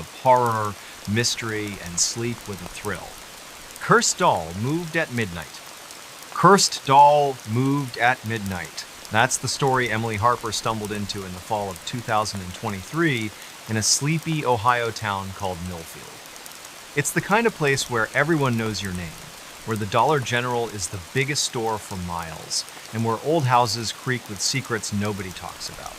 of horror, mystery, and sleep with a thrill. Cursed Doll moved at midnight. Cursed Doll moved at midnight. That's the story Emily Harper stumbled into in the fall of 2023 in a sleepy Ohio town called Millfield. It's the kind of place where everyone knows your name, where the Dollar General is the biggest store for miles, and where old houses creak with secrets nobody talks about.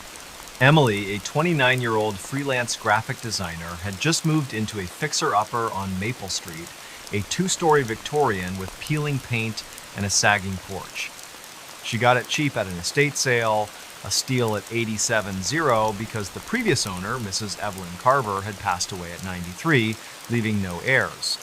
Emily, a 29-year-old freelance graphic designer, had just moved into a fixer-upper on Maple Street, a two-story Victorian with peeling paint and a sagging porch. She got it cheap at an estate sale, a steal at $87,000 because the previous owner, Mrs. Evelyn Carver, had passed away at 93, leaving no heirs.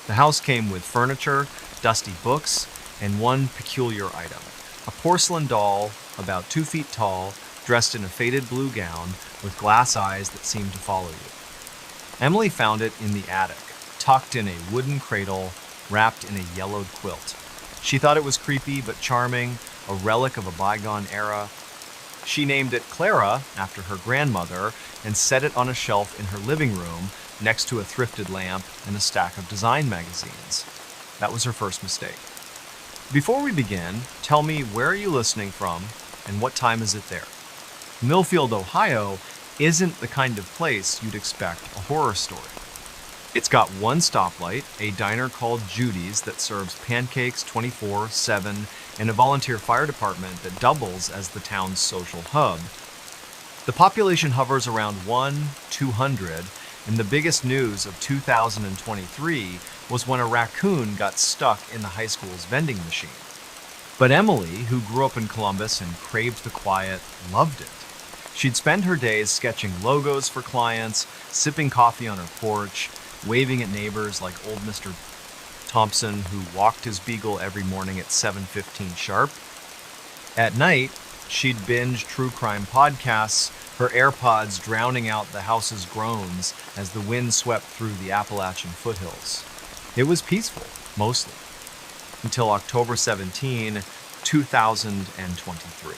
The house came with furniture, dusty books, and one peculiar item: a porcelain doll about 2 feet tall, dressed in a faded blue gown with glass eyes that seemed to follow you. Emily found it in the attic, tucked in a wooden cradle, wrapped in a yellowed quilt. She thought it was creepy but charming, a relic of a bygone era. She named it Clara, after her grandmother, and set it on a shelf in her living room next to a thrifted lamp and a stack of design magazines. That was her first mistake. Before we begin, tell me, where are you listening from and what time is it there? Millfield, Ohio isn't the kind of place you'd expect a horror story. It's got one stoplight, a diner called Judy's that serves pancakes 24/7, and a volunteer fire department that doubles as the town's social hub. The population hovers around 200, and the biggest news of 2023 was when a raccoon got stuck in the high school's vending machine. But Emily, who grew up in Columbus and craved the quiet, loved it. She'd spend her days sketching logos for clients, sipping coffee on her porch, waving at neighbors like old Mr. Thompson, who walked his beagle every morning at 7:15 sharp. At night, she'd binge true crime podcasts, her AirPods drowning out the house's groans as the wind swept through the Appalachian foothills. It was peaceful, mostly, until October 17, 2023.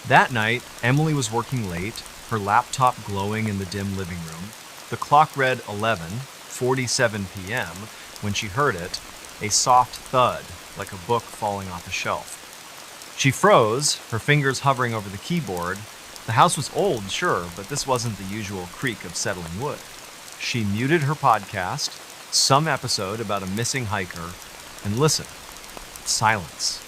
That night, Emily was working late, her laptop glowing in the dim living room. The clock read 11:47 p.m. when she heard it, a soft thud, like a book falling off a shelf. She froze, her fingers hovering over the keyboard. The house was old, sure, but this wasn't the usual creak of settling wood. She muted her podcast, some episode about a missing hiker, and listened. Silence.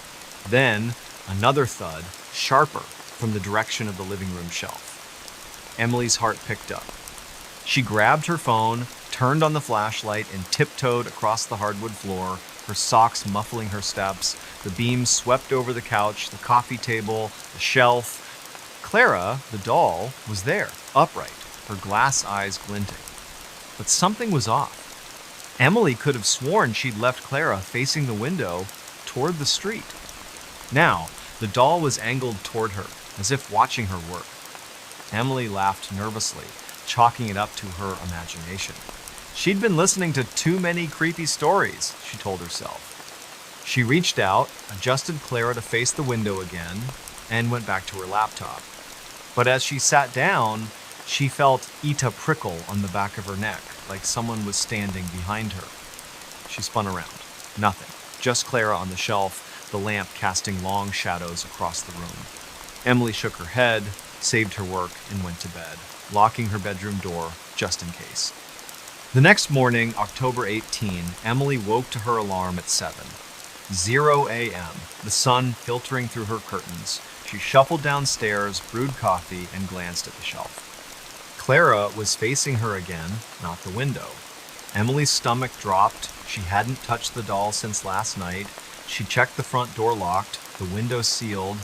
Then, another thud, sharper, from the direction of the living room shelf. Emily's heart picked up. She grabbed her phone, turned on the flashlight, and tiptoed across the hardwood floor, her socks muffling her steps. The beams swept over the couch, the coffee table, the shelf. Clara, the doll, was there, upright, her glass eyes glinting. But something was off. Emily could have sworn she'd left Clara facing the window toward the street. Now, the doll was angled toward her, as if watching her work. Emily laughed nervously, chalking it up to her imagination. She'd been listening to too many creepy stories, she told herself. She reached out, adjusted Clara to face the window again, and went back to her laptop. But as she sat down, she felt Ita prickle on the back of her neck, like someone was standing behind her. She spun around. Nothing. Just Clara on the shelf, the lamp casting long shadows across the room. Emily shook her head, saved her work, and went to bed, locking her bedroom door just in case. The next morning, October 18, Emily woke to her alarm at 7:00 a.m., the sun filtering through her curtains. She shuffled downstairs, brewed coffee, and glanced at the shelf. Clara was facing her again, not the window. Emily's stomach dropped. She hadn't touched the doll since last night. She checked the front door locked, the window sealed.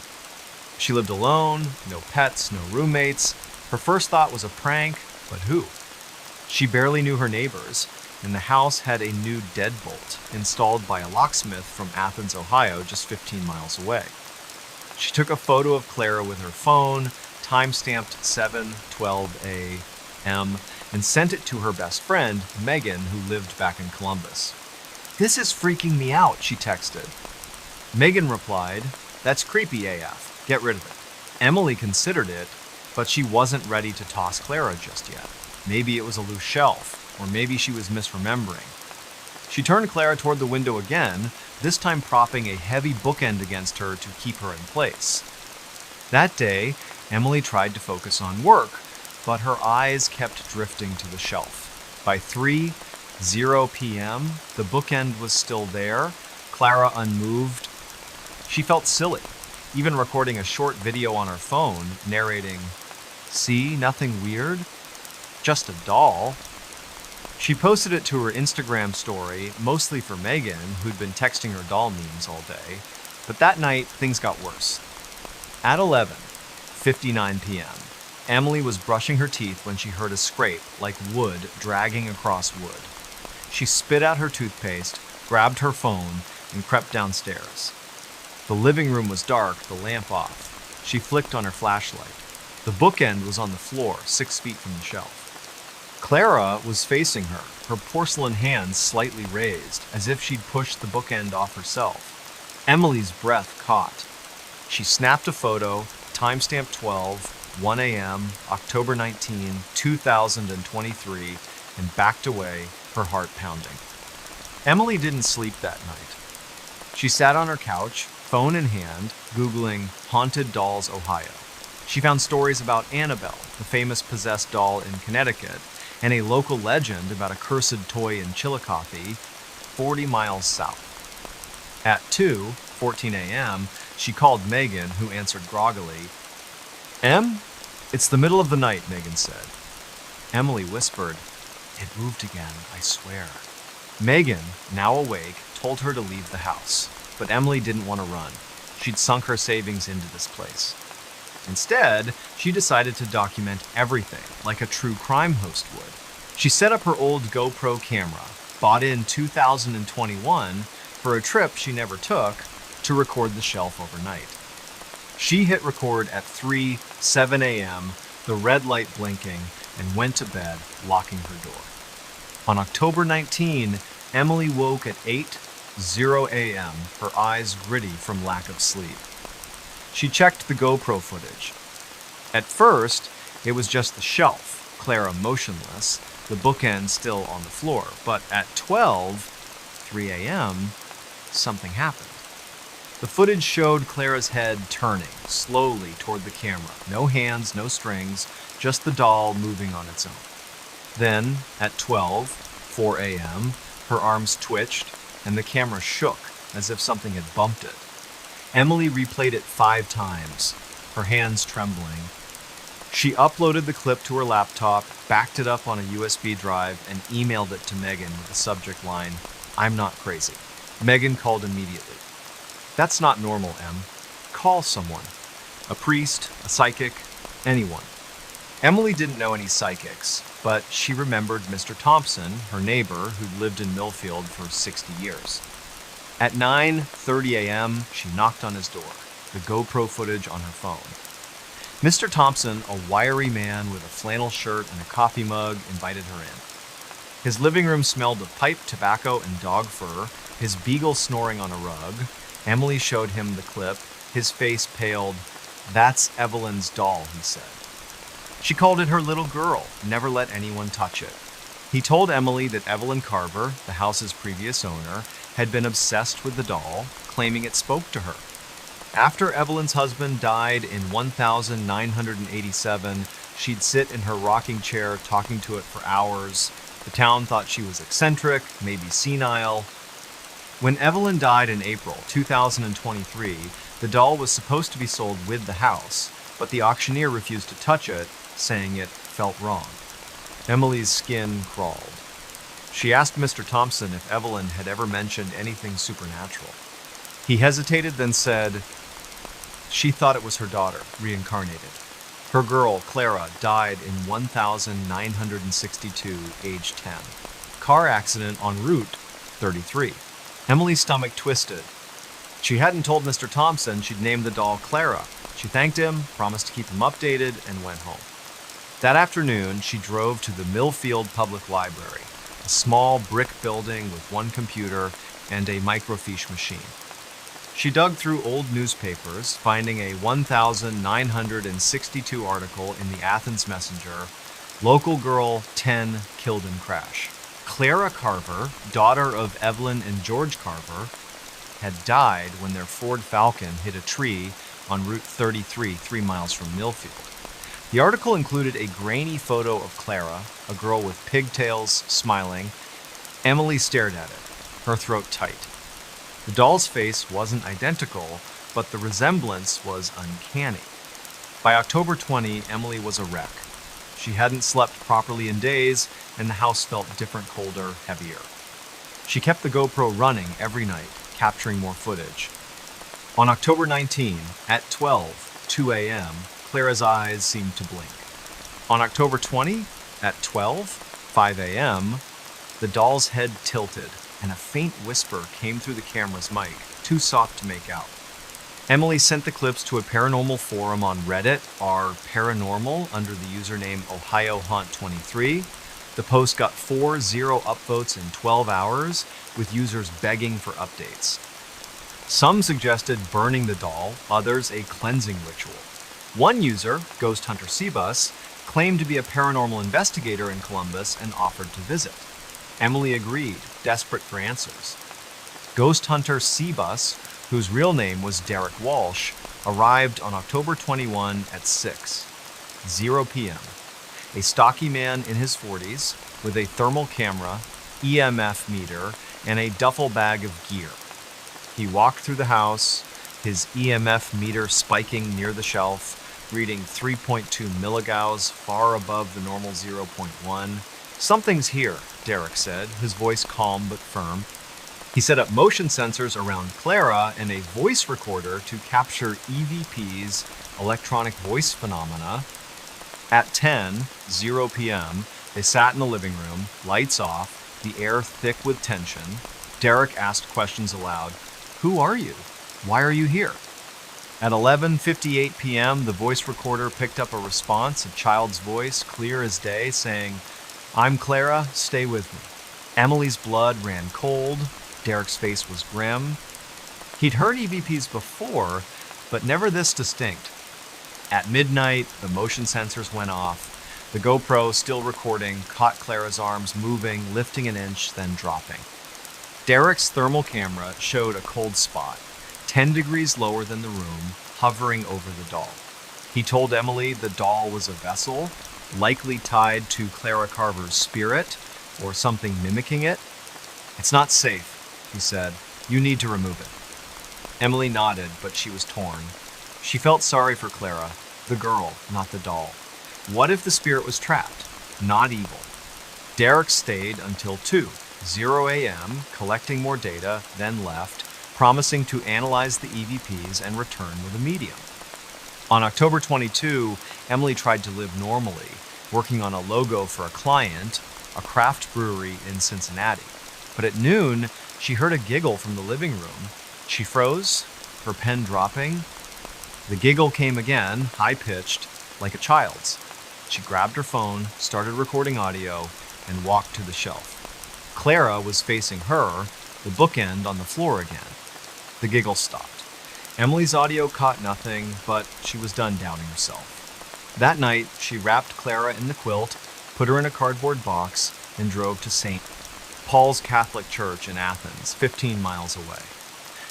She lived alone, no pets, no roommates. Her first thought was a prank, but who? She barely knew her neighbors, and the house had a new deadbolt installed by a locksmith from Athens, Ohio, just 15 miles away. She took a photo of Clara with her phone, time-stamped 7:12 a.m., and sent it to her best friend, Megan, who lived back in Columbus. "This is freaking me out," she texted. Megan replied, "That's creepy AF. Get rid of it." Emily considered it, but she wasn't ready to toss Clara just yet. Maybe it was a loose shelf, or maybe she was misremembering. She turned Clara toward the window again, this time propping a heavy bookend against her to keep her in place. That day, Emily tried to focus on work, but her eyes kept drifting to the shelf. By 3:00 p.m., the bookend was still there, Clara unmoved. She felt silly, even recording a short video on her phone, narrating, "See, nothing weird? Just a doll." She posted it to her Instagram story, mostly for Megan, who'd been texting her doll memes all day. But that night, things got worse. At 11:59 p.m., Emily was brushing her teeth when she heard a scrape, like wood dragging across wood. She spit out her toothpaste, grabbed her phone, and crept downstairs. The living room was dark, the lamp off. She flicked on her flashlight. The bookend was on the floor, 6 feet from the shelf. Clara was facing her, her porcelain hands slightly raised, as if she'd pushed the bookend off herself. Emily's breath caught. She snapped a photo, timestamp 12:01 a.m., October 19, 2023, and backed away, her heart pounding. Emily didn't sleep that night. She sat on her couch, phone in hand, Googling Haunted Dolls, Ohio. She found stories about Annabelle, the famous possessed doll in Connecticut, and a local legend about a cursed toy in Chillicothe, 40 miles south. At 2:14 a.m., she called Megan, who answered groggily. "Em? It's the middle of the night," Megan said. Emily whispered, "It moved again, I swear." Megan, now awake, told her to leave the house, but Emily didn't want to run. She'd sunk her savings into this place. Instead, she decided to document everything, like a true crime host would. She set up her old GoPro camera, bought in 2021 for a trip she never took, to record the shelf overnight. She hit record at 3:07 a.m., the red light blinking, and went to bed, locking her door. On October 19, Emily woke at 8:00 a.m., her eyes gritty from lack of sleep. She checked the GoPro footage. At first, it was just the shelf, Clara motionless, the bookend still on the floor. But at 12:03 a.m., something happened. The footage showed Clara's head turning slowly toward the camera. No hands, no strings, just the doll moving on its own. Then, at 12:04 a.m., her arms twitched and the camera shook as if something had bumped it. Emily replayed it 5 times, her hands trembling. She uploaded the clip to her laptop, backed it up on a USB drive, and emailed it to Megan with the subject line, "I'm not crazy." Megan called immediately. "That's not normal, Em. Call someone. A priest, a psychic, anyone." Emily didn't know any psychics, but she remembered Mr. Thompson, her neighbor who'd lived in Millfield for 60 years. At 9:30 a.m., she knocked on his door, the GoPro footage on her phone. Mr. Thompson, a wiry man with a flannel shirt and a coffee mug, invited her in. His living room smelled of pipe, tobacco, and dog fur, his beagle snoring on a rug. Emily showed him the clip. His face paled. "That's Evelyn's doll," he said. She called it her little girl, never let anyone touch it. He told Emily that Evelyn Carver, the house's previous owner, had been obsessed with the doll, claiming it spoke to her. After Evelyn's husband died in 1987, she'd sit in her rocking chair talking to it for hours. The town thought she was eccentric, maybe senile. When Evelyn died in April 2023, the doll was supposed to be sold with the house, but the auctioneer refused to touch it, saying it felt wrong. Emily's skin crawled. She asked Mr. Thompson if Evelyn had ever mentioned anything supernatural. He hesitated, then said, "She thought it was her daughter, reincarnated. Her girl, Clara, died in 1962, age 10. Car accident on Route 33. Emily's stomach twisted. She hadn't told Mr. Thompson she'd named the doll Clara. She thanked him, promised to keep him updated, and went home. That afternoon, she drove to the Millfield Public Library, a small brick building with one computer and a microfiche machine. She dug through old newspapers, finding a 1962 article in the Athens Messenger Local girl 10 killed in crash. Clara Carver, daughter of Evelyn and George Carver, had died when their Ford Falcon hit a tree on Route 33, 3 miles from Millfield. The article included a grainy photo of Clara, a girl with pigtails, smiling. Emily stared at it, her throat tight. The doll's face wasn't identical, but the resemblance was uncanny. By October 20, Emily was a wreck. She hadn't slept properly in days, and the house felt different, colder, heavier. She kept the GoPro running every night, capturing more footage. On October 19, at 2 a.m., Clara's eyes seemed to blink. On October 20, at 5 a.m., the doll's head tilted, and a faint whisper came through the camera's mic, too soft to make out. Emily sent the clips to a paranormal forum on Reddit, r/paranormal, under the username OhioHaunt23. The post got 40 upvotes in 12 hours, with users begging for updates. Some suggested burning the doll, others a cleansing ritual. One user, Ghost Hunter Cbus, claimed to be a paranormal investigator in Columbus and offered to visit. Emily agreed, desperate for answers. Ghost Hunter Cbus, whose real name was Derek Walsh, arrived on October 21 at 6:00 p.m. A stocky man in his 40s with a thermal camera, EMF meter, and a duffel bag of gear. He walked through the house, his EMF meter spiking near the shelf, reading 3.2 milligauss, far above the normal 0.1. "Something's here," Derek said, his voice calm but firm. He set up motion sensors around Clara and a voice recorder to capture EVP's electronic voice phenomena. At 10:00 p.m., they sat in the living room, lights off, the air thick with tension. Derek asked questions aloud. "Who are you? Why are you here?" At 11:58 p.m., the voice recorder picked up a response, a child's voice, clear as day, saying, "I'm Clara, stay with me." Emily's blood ran cold. Derek's face was grim. He'd heard EVPs before, but never this distinct. At midnight, the motion sensors went off. The GoPro, still recording, caught Clara's arms moving, lifting an inch, then dropping. Derek's thermal camera showed a cold spot, 10 degrees lower than the room, hovering over the doll. He told Emily the doll was a vessel, likely tied to Clara Carver's spirit, or something mimicking it. "It's not safe," he said. "You need to remove it." Emily nodded, but she was torn. She felt sorry for Clara, the girl, not the doll. What if the spirit was trapped, not evil? Derek stayed until 2:00 a.m., collecting more data, then left, promising to analyze the EVPs and return with a medium. On October 22, Emily tried to live normally, working on a logo for a client, a craft brewery in Cincinnati. But at noon, she heard a giggle from the living room. She froze, her pen dropping. The giggle came again, high-pitched, like a child's. She grabbed her phone, started recording audio, and walked to the shelf. Clara was facing her, the bookend on the floor again. The giggle stopped. Emily's audio caught nothing, but she was done doubting herself. That night, she wrapped Clara in the quilt, put her in a cardboard box, and drove to St. Paul's Catholic Church in Athens, 15 miles away.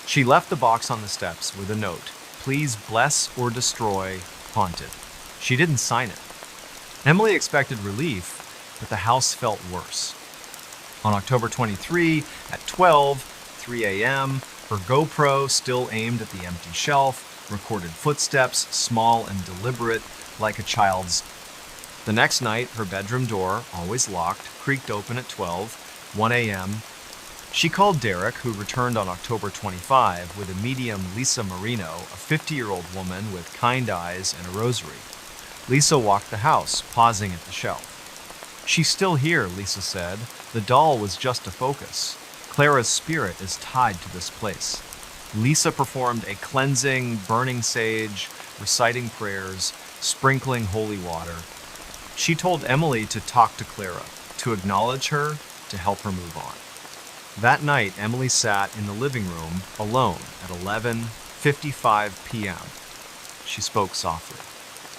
She left the box on the steps with a note, "Please bless or destroy, haunted." She didn't sign it. Emily expected relief, but the house felt worse. On October 23, at 12:03 a.m., her GoPro, still aimed at the empty shelf, recorded footsteps, small and deliberate, like a child's. The next night, her bedroom door, always locked, creaked open at 12:01 a.m. She called Derek, who returned on October 25 with a medium Lisa Marino, a 50-year-old woman with kind eyes and a rosary. Lisa walked the house, pausing at the shelf. "She's still here," Lisa said. "The doll was just a focus. Clara's spirit is tied to this place." Lisa performed a cleansing, burning sage, reciting prayers, sprinkling holy water. She told Emily to talk to Clara, to acknowledge her, to help her move on. That night, Emily sat in the living room alone at 11:55 p.m. She spoke softly.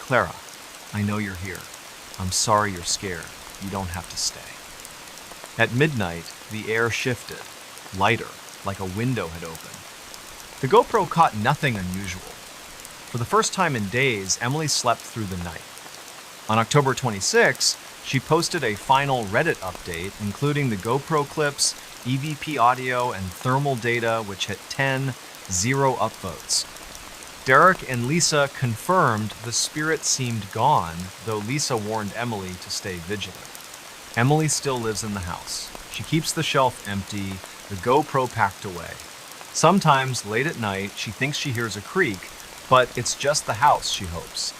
"Clara, I know you're here. I'm sorry you're scared. You don't have to stay. At midnight, the air shifted, lighter, like a window had opened. The GoPro caught nothing unusual. For the first time in days, Emily slept through the night. On October 26, she posted a final Reddit update, including the GoPro clips, EVP audio, and thermal data, which hit 0 upvotes. Derek and Lisa confirmed the spirit seemed gone, though Lisa warned Emily to stay vigilant. Emily still lives in the house. She keeps the shelf empty, the GoPro packed away. Sometimes, late at night, she thinks she hears a creak, but it's just the house, she hopes.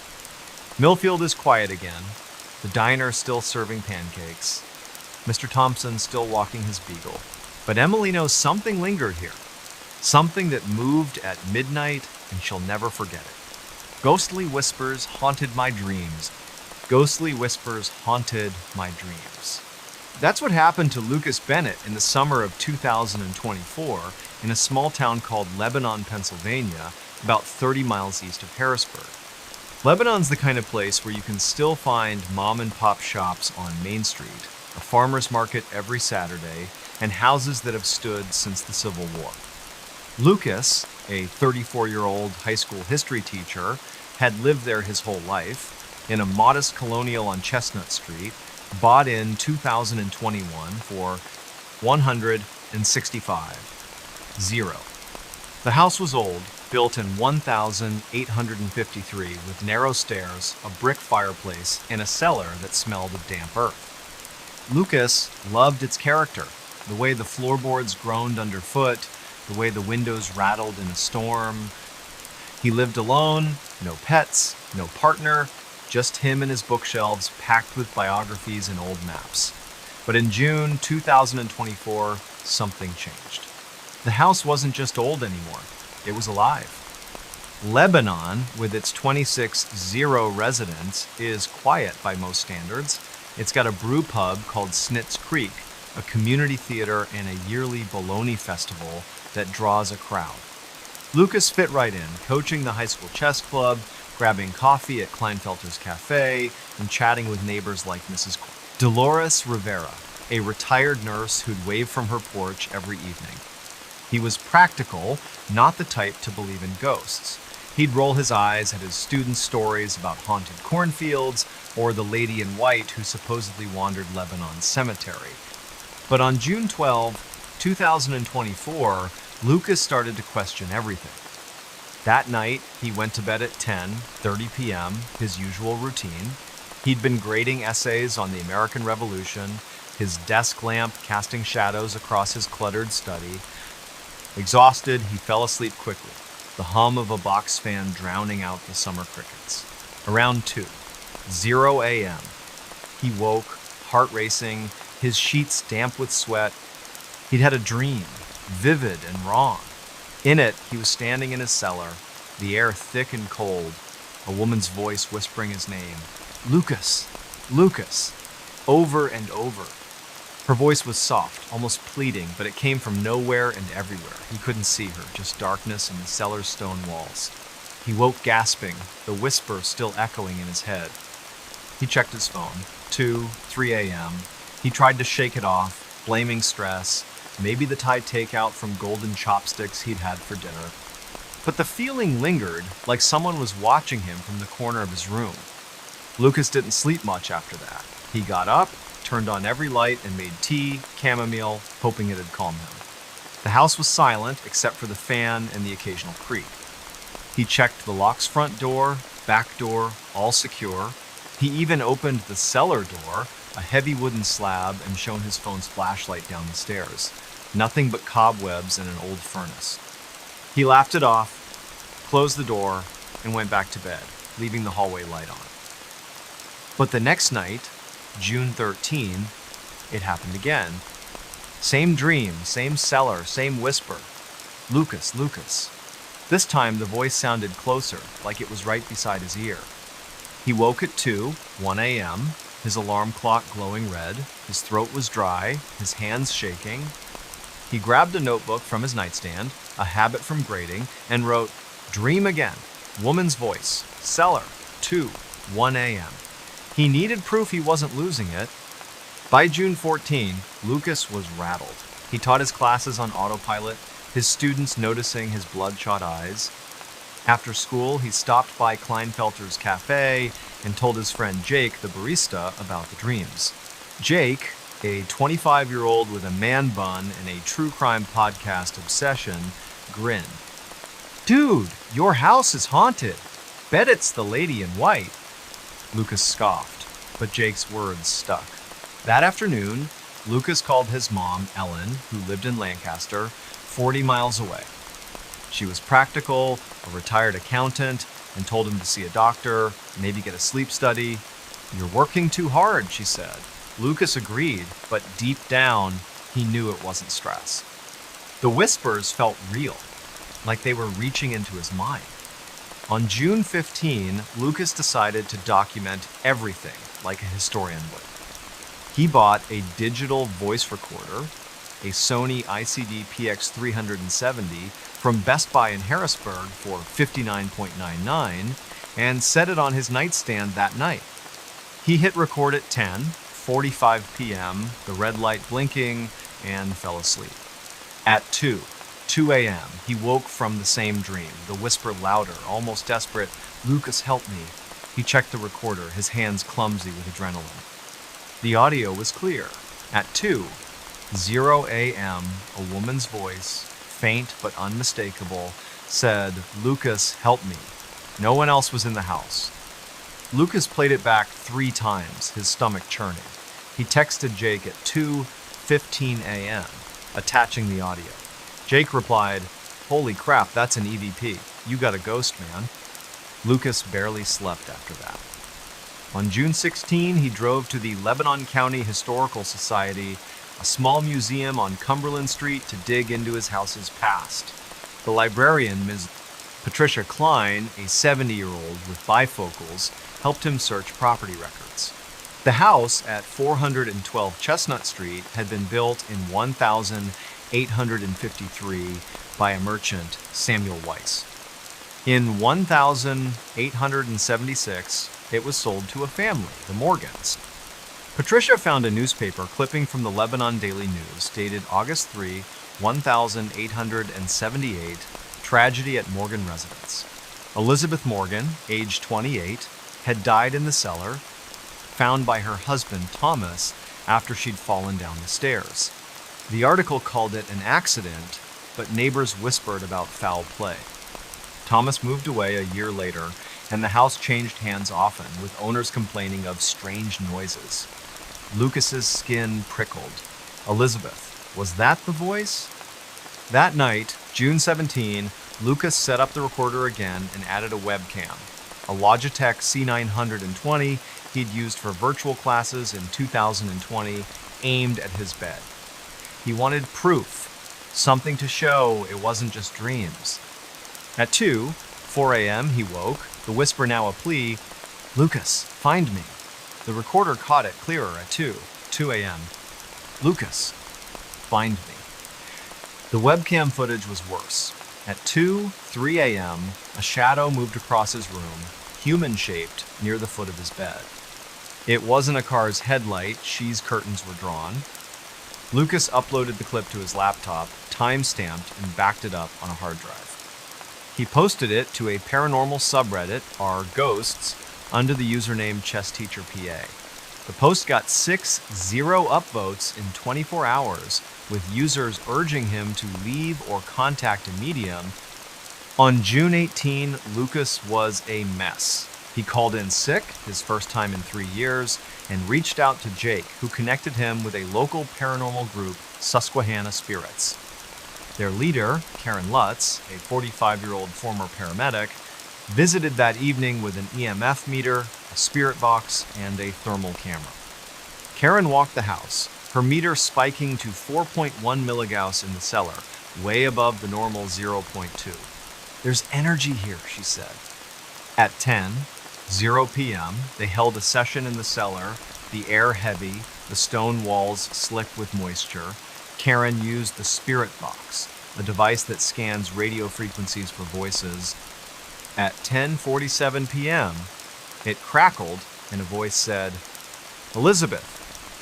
Millfield is quiet again. The diner still serving pancakes. Mr. Thompson still walking his beagle. But Emily knows something lingered here. Something that moved at midnight, and she'll never forget it. Ghostly whispers haunted my dreams. Ghostly whispers haunted my dreams. That's what happened to Lucas Bennett in the summer of 2024 in a small town called Lebanon, Pennsylvania, about 30 miles east of Harrisburg. Lebanon's the kind of place where you can still find mom and pop shops on Main Street, a farmer's market every Saturday, and houses that have stood since the Civil War. Lucas, a 34-year-old high school history teacher, had lived there his whole life, in a modest colonial on Chestnut Street, bought in 2021 for $165,000. The house was old, built in 1853 with narrow stairs, a brick fireplace, and a cellar that smelled of damp earth. Lucas loved its character, the way the floorboards groaned underfoot, the way the windows rattled in a storm. He lived alone, no pets, no partner, just him and his bookshelves packed with biographies and old maps. But in June 2024, something changed. The house wasn't just old anymore, it was alive. Lebanon, with its 26 residents, is quiet by most standards. It's got a brew pub called Snitz Creek, a community theater, and a yearly bologna festival that draws a crowd. Lucas fit right in, coaching the high school chess club, grabbing coffee at Kleinfelter's Cafe, and chatting with neighbors like Mrs. Dolores Rivera, a retired nurse who'd wave from her porch every evening. He was practical, not the type to believe in ghosts. He'd roll his eyes at his students' stories about haunted cornfields or the lady in white who supposedly wandered Lebanon's cemetery. But on June 12, 2024, Lucas started to question everything. That night, he went to bed at 10:30 p.m., his usual routine. He'd been grading essays on the American Revolution, his desk lamp casting shadows across his cluttered study. Exhausted, he fell asleep quickly, the hum of a box fan drowning out the summer crickets. Around 2:00 a.m., he woke, heart racing, his sheets damp with sweat. He'd had a dream, vivid and wrong. In it, he was standing in his cellar, the air thick and cold, a woman's voice whispering his name, "Lucas, Lucas," over and over. Her voice was soft, almost pleading, but it came from nowhere and everywhere. He couldn't see her, just darkness and the cellar's stone walls. He woke gasping, the whisper still echoing in his head. He checked his phone. 2:03 a.m. He tried to shake it off, blaming stress, maybe the Thai takeout from golden chopsticks he'd had for dinner. But the feeling lingered, like someone was watching him from the corner of his room. Lucas didn't sleep much after that. He got up, turned on every light, and made tea, chamomile, hoping it'd calm him. The house was silent, except for the fan and the occasional creak. He checked the lock's front door, back door, all secure. He even opened the cellar door, a heavy wooden slab, and shone his phone's flashlight down the stairs. Nothing but cobwebs and an old furnace. He laughed it off, closed the door, and went back to bed, leaving the hallway light on. But the next night, June 13, it happened again. Same dream, same cellar, same whisper. "Lucas, Lucas." This time the voice sounded closer, like it was right beside his ear. He woke at 2:01 a.m., his alarm clock glowing red, his throat was dry, his hands shaking. He grabbed a notebook from his nightstand, a habit from grading, and wrote, "Dream again, woman's voice, cellar, 2:01 a.m." He needed proof he wasn't losing it. By June 14, Lucas was rattled. He taught his classes on autopilot, his students noticing his bloodshot eyes. After school, he stopped by Kleinfelter's cafe and told his friend Jake, the barista, about the dreams. Jake, a 25-year-old with a man bun and a true crime podcast obsession, grinned. "Dude, your house is haunted. Bet it's the lady in white." Lucas scoffed, but Jake's words stuck. That afternoon, Lucas called his mom, Ellen, who lived in Lancaster, 40 miles away. She was practical, a retired accountant, and told him to see a doctor, maybe get a sleep study. "You're working too hard," she said. Lucas agreed, but deep down, he knew it wasn't stress. The whispers felt real, like they were reaching into his mind. On June 15, Lucas decided to document everything like a historian would. He bought a digital voice recorder, a Sony ICD PX370 from Best Buy in Harrisburg for $59.99, and set it on his nightstand that night. He hit record at 10:45 p.m., the red light blinking, and fell asleep. At 2 a.m., he woke from the same dream, the whisper louder, almost desperate, "Lucas, help me." He checked the recorder, his hands clumsy with adrenaline. The audio was clear. At 2:00 a.m., a woman's voice, faint but unmistakable, said, "Lucas, help me." No one else was in the house. Lucas played it back 3 times, his stomach churning. He texted Jake at 2:15 a.m., attaching the audio. Jake replied, "Holy crap, that's an EVP. You got a ghost, man." Lucas barely slept after that. On June 16, he drove to the Lebanon County Historical Society, a small museum on Cumberland Street, to dig into his house's past. The librarian, Ms. Patricia Klein, a 70-year-old with bifocals, helped him search property records. The house at 412 Chestnut Street had been built in 1853 by a merchant, Samuel Weiss. In 1876, it was sold to a family, the Morgans. Patricia found a newspaper clipping from the Lebanon Daily News dated August 3, 1878, tragedy at Morgan residence. Elizabeth Morgan, age 28, had died in the cellar, found by her husband Thomas after she'd fallen down the stairs. The article called it an accident, but neighbors whispered about foul play. Thomas moved away a year later, and the house changed hands often, with owners complaining of strange noises. Lucas's skin prickled. Elizabeth, was that the voice? That night, June 17, Lucas set up the recorder again and added a webcam, a Logitech C920 he'd used for virtual classes in 2020, aimed at his bed. He wanted proof, something to show it wasn't just dreams. At 2:04 a.m., he woke, the whisper now a plea, "Lucas, find me." The recorder caught it clearer at 2:02 a.m. "Lucas, find me." The webcam footage was worse. At 2:03 a.m., a shadow moved across his room, human-shaped, near the foot of his bed. It wasn't a car's headlight, sheath curtains were drawn. Lucas uploaded the clip to his laptop, time-stamped, and backed it up on a hard drive. He posted it to a paranormal subreddit, r Ghosts, under the username ChessTeacherPA. The post got 6 upvotes in 24 hours, with users urging him to leave or contact a medium. On June 18, Lucas was a mess. He called in sick, his first time in 3 years, and reached out to Jake, who connected him with a local paranormal group, Susquehanna Spirits. Their leader, Karen Lutz, a 45-year-old former paramedic, visited that evening with an EMF meter, a spirit box, and a thermal camera. Karen walked the house, her meter spiking to 4.1 milligauss in the cellar, way above the normal 0.2. "There's energy here," she said. At 10:00 p.m., they held a session in the cellar, the air heavy, the stone walls slick with moisture. Karen used the spirit box, a device that scans radio frequencies for voices. At 10:47 p.m., it crackled, and a voice said, "Elizabeth,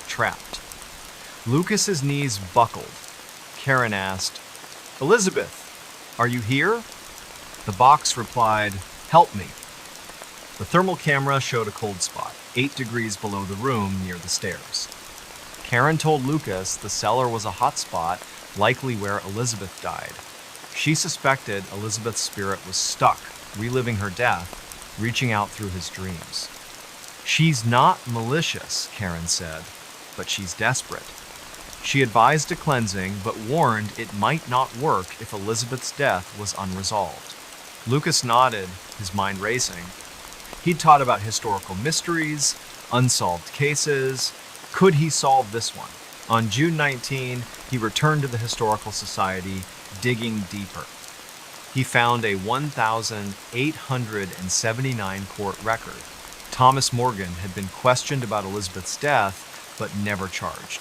trapped." Lucas's knees buckled. Karen asked, "Elizabeth, are you here?" The box replied, "Help me." The thermal camera showed a cold spot, 8 degrees below the room near the stairs. Karen told Lucas the cellar was a hot spot, likely where Elizabeth died. She suspected Elizabeth's spirit was stuck, reliving her death, reaching out through his dreams. "She's not malicious," Karen said, "but she's desperate." She advised a cleansing, but warned it might not work if Elizabeth's death was unresolved. Lucas nodded, his mind racing. He'd taught about historical mysteries, unsolved cases. Could he solve this one? On June 19, he returned to the Historical Society, digging deeper. He found a 1,879 court record. Thomas Morgan had been questioned about Elizabeth's death, but never charged.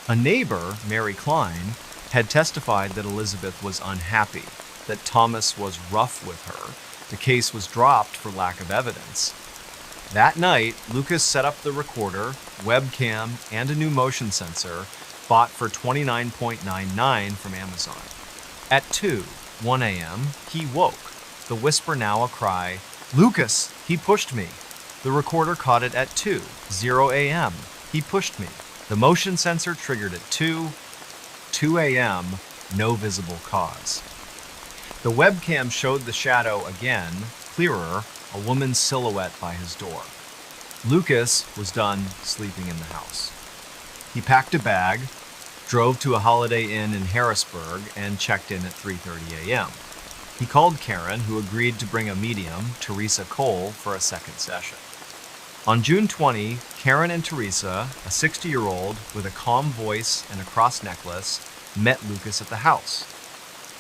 A neighbor, Mary Klein, had testified that Elizabeth was unhappy, that Thomas was rough with her. The case was dropped for lack of evidence. That night, Lucas set up the recorder, webcam, and a new motion sensor, bought for $29.99 from Amazon. At 1 a.m., he woke, the whisper now a cry, "Lucas, he pushed me." The recorder caught it at 2:00 a.m. He pushed me. The motion sensor triggered at 2 a.m., no visible cause. The webcam showed the shadow again, clearer, a woman's silhouette by his door. Lucas was done sleeping in the house. He packed a bag, drove to a Holiday Inn in Harrisburg, and checked in at 3:30 a.m. He called Karen, who agreed to bring a medium, Teresa Cole, for a second session. On June 20, Karen and Teresa, a 60-year-old with a calm voice and a cross necklace, met Lucas at the house.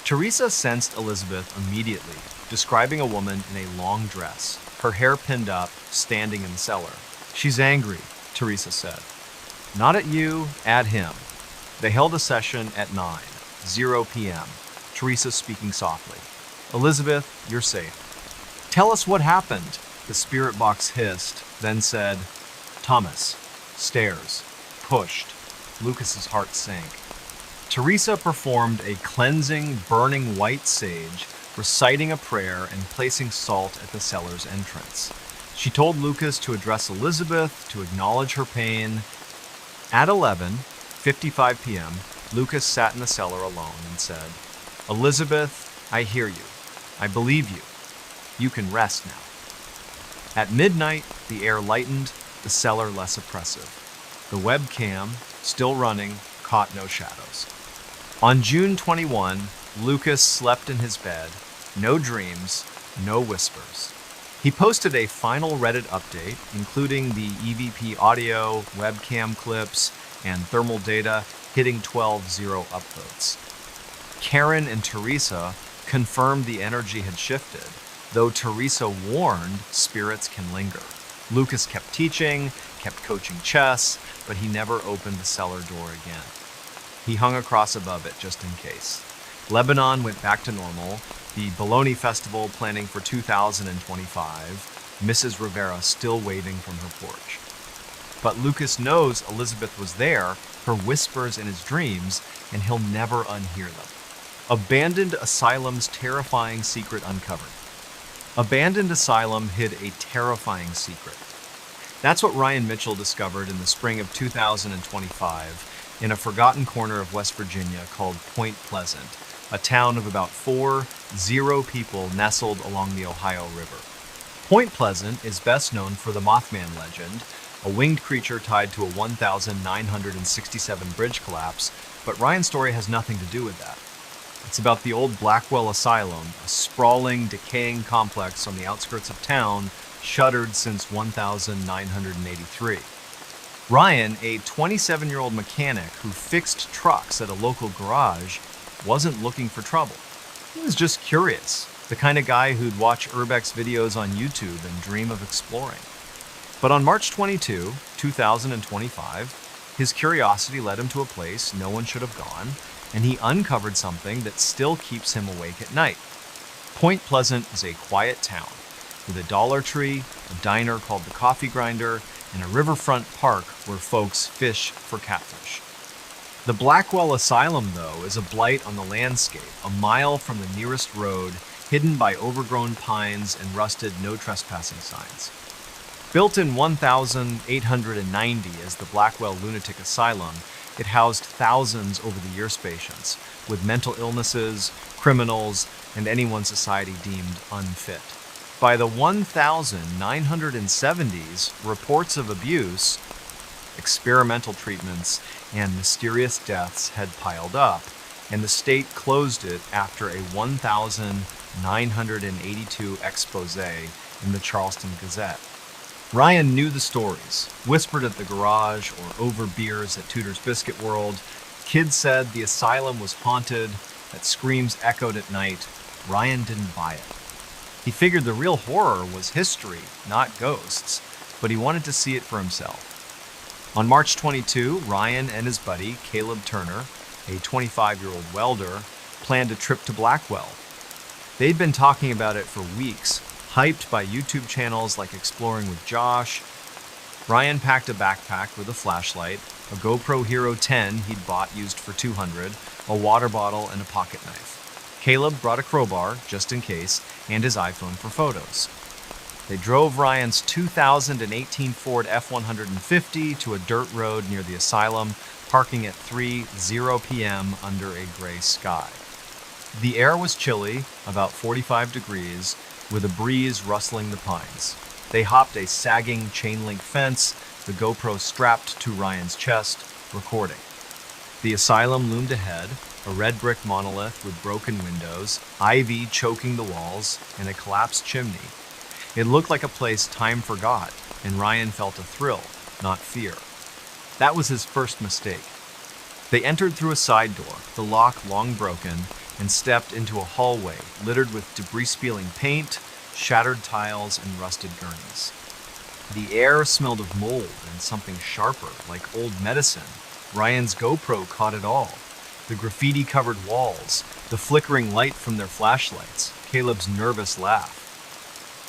Teresa sensed Elizabeth immediately, describing a woman in a long dress, her hair pinned up, standing in the cellar. "She's angry," Teresa said. "Not at you, at him." They held a session at 9:00 p.m., Teresa speaking softly. "Elizabeth, you're safe." "Tell us what happened," the spirit box hissed, then said, "Thomas, stairs, pushed." Lucas's heart sank. Teresa performed a cleansing, burning white sage, reciting a prayer and placing salt at the cellar's entrance. She told Lucas to address Elizabeth, to acknowledge her pain. At 11:55 p.m., Lucas sat in the cellar alone and said, "Elizabeth, I hear you. I believe you. You can rest now." At midnight, the air lightened, the cellar less oppressive. The webcam, still running, caught no shadows. On June 21, Lucas slept in his bed, no dreams, no whispers. He posted a final Reddit update, including the EVP audio, webcam clips, and thermal data, hitting 12,000 upvotes. Karen and Teresa confirmed the energy had shifted, though Teresa warned spirits can linger. Lucas kept teaching, kept coaching chess, but he never opened the cellar door again. He hung a cross above it just in case. Lebanon went back to normal, the Bologna Festival planning for 2025, Mrs. Rivera still waving from her porch. But Lucas knows Elizabeth was there, her whispers in his dreams, and he'll never unhear them. Abandoned Asylum's terrifying secret uncovered. Abandoned Asylum hid a terrifying secret. That's what Ryan Mitchell discovered in the spring of 2025 in a forgotten corner of West Virginia called Point Pleasant, a town of about 40 people nestled along the Ohio River. Point Pleasant is best known for the Mothman legend, a winged creature tied to a 1,967 bridge collapse, but Ryan's story has nothing to do with that. It's about the old Blackwell Asylum, a sprawling, decaying complex on the outskirts of town, shuttered since 1983. Ryan, a 27-year-old mechanic who fixed trucks at a local garage, wasn't looking for trouble. He was just curious, the kind of guy who'd watch Urbex videos on YouTube and dream of exploring. But on March 22, 2025, his curiosity led him to a place no one should have gone, and he uncovered something that still keeps him awake at night. Point Pleasant is a quiet town. with a Dollar Tree, a diner called the Coffee Grinder, and a riverfront park where folks fish for catfish. The Blackwell Asylum, though, is a blight on the landscape, a mile from the nearest road, hidden by overgrown pines and rusted no trespassing signs. Built in 1890 as the Blackwell Lunatic Asylum, it housed thousands over the years patients with mental illnesses, criminals, and anyone society deemed unfit. By the 1970s, reports of abuse, experimental treatments, and mysterious deaths had piled up, and the state closed it after a 1982 expose in the Charleston Gazette. Ryan knew the stories, whispered at the garage or over beers at Tudor's Biscuit World. Kids said the asylum was haunted, that screams echoed at night. Ryan didn't buy it. He figured the real horror was history, not ghosts, but he wanted to see it for himself. On March 22, Ryan and his buddy, Caleb Turner, a 25-year-old welder, planned a trip to Blackwell. They'd been talking about it for weeks, hyped by YouTube channels like Exploring with Josh. Ryan packed a backpack with a flashlight, a GoPro Hero 10 he'd bought used for $200, a water bottle, and a pocket knife. Caleb brought a crowbar, just in case, and his iPhone for photos. They drove Ryan's 2018 Ford F-150 to a dirt road near the asylum, parking at 3:00 p.m. under a gray sky. The air was chilly, about 45 degrees, with a breeze rustling the pines. They hopped a sagging chain-link fence, the GoPro strapped to Ryan's chest, recording. The asylum loomed ahead, a red brick monolith with broken windows, ivy choking the walls, and a collapsed chimney. It looked like a place time forgot, and Ryan felt a thrill, not fear. That was his first mistake. They entered through a side door, the lock long broken, and stepped into a hallway littered with debris-spilling paint, shattered tiles, and rusted gurneys. The air smelled of mold and something sharper, like old medicine. Ryan's GoPro caught it all. The graffiti-covered walls, the flickering light from their flashlights, Caleb's nervous laugh.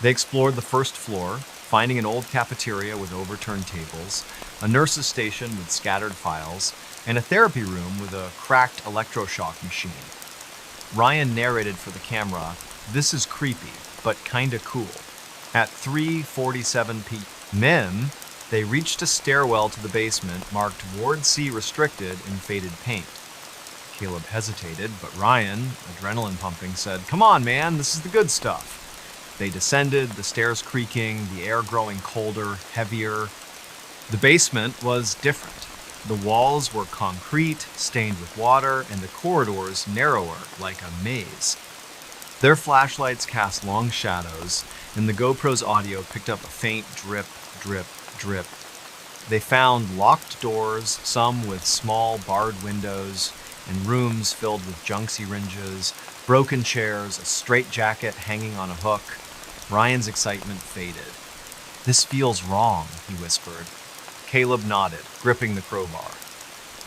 They explored the first floor, finding an old cafeteria with overturned tables, a nurse's station with scattered files, and a therapy room with a cracked electroshock machine. Ryan narrated for the camera, "This is creepy, but kinda cool." At 3:47 p.m., they reached a stairwell to the basement marked Ward C restricted in faded paint. Caleb hesitated, but Ryan, adrenaline pumping, said, "Come on, man, this is the good stuff." They descended, the stairs creaking, the air growing colder, heavier. The basement was different. The walls were concrete, stained with water, and the corridors narrower, like a maze. Their flashlights cast long shadows, and the GoPro's audio picked up a faint drip, drip, drip. They found locked doors, some with small barred windows, and rooms filled with junk syringes, broken chairs, a straitjacket hanging on a hook. Ryan's excitement faded. "This feels wrong," he whispered. Caleb nodded, gripping the crowbar.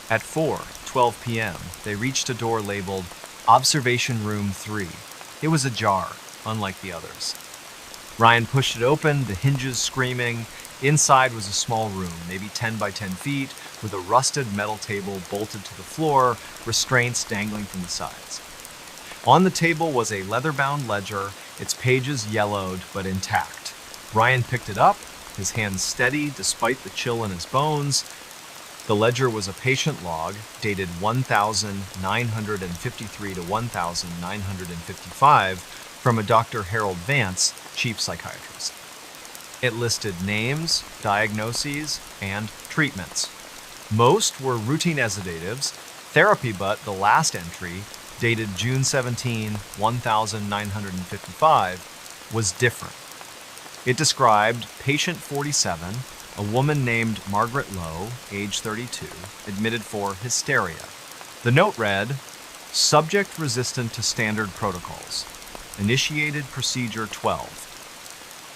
At 4:12 p.m., they reached a door labeled Observation Room 3. It was ajar, unlike the others. Ryan pushed it open, the hinges screaming. Inside was a small room, maybe 10 by 10 feet, with a rusted metal table bolted to the floor, restraints dangling from the sides. On the table was a leather-bound ledger, its pages yellowed but intact. Ryan picked it up, his hands steady despite the chill in his bones. The ledger was a patient log, dated 1953 to 1955, from a Dr. Harold Vance, chief psychiatrist. It listed names, diagnoses, and treatments. Most were routine sedatives, therapy, but the last entry, dated June 17, 1955, was different. It described patient 47, a woman named Margaret Lowe, age 32, admitted for hysteria. The note read, "Subject resistant to standard protocols. Initiated procedure 12.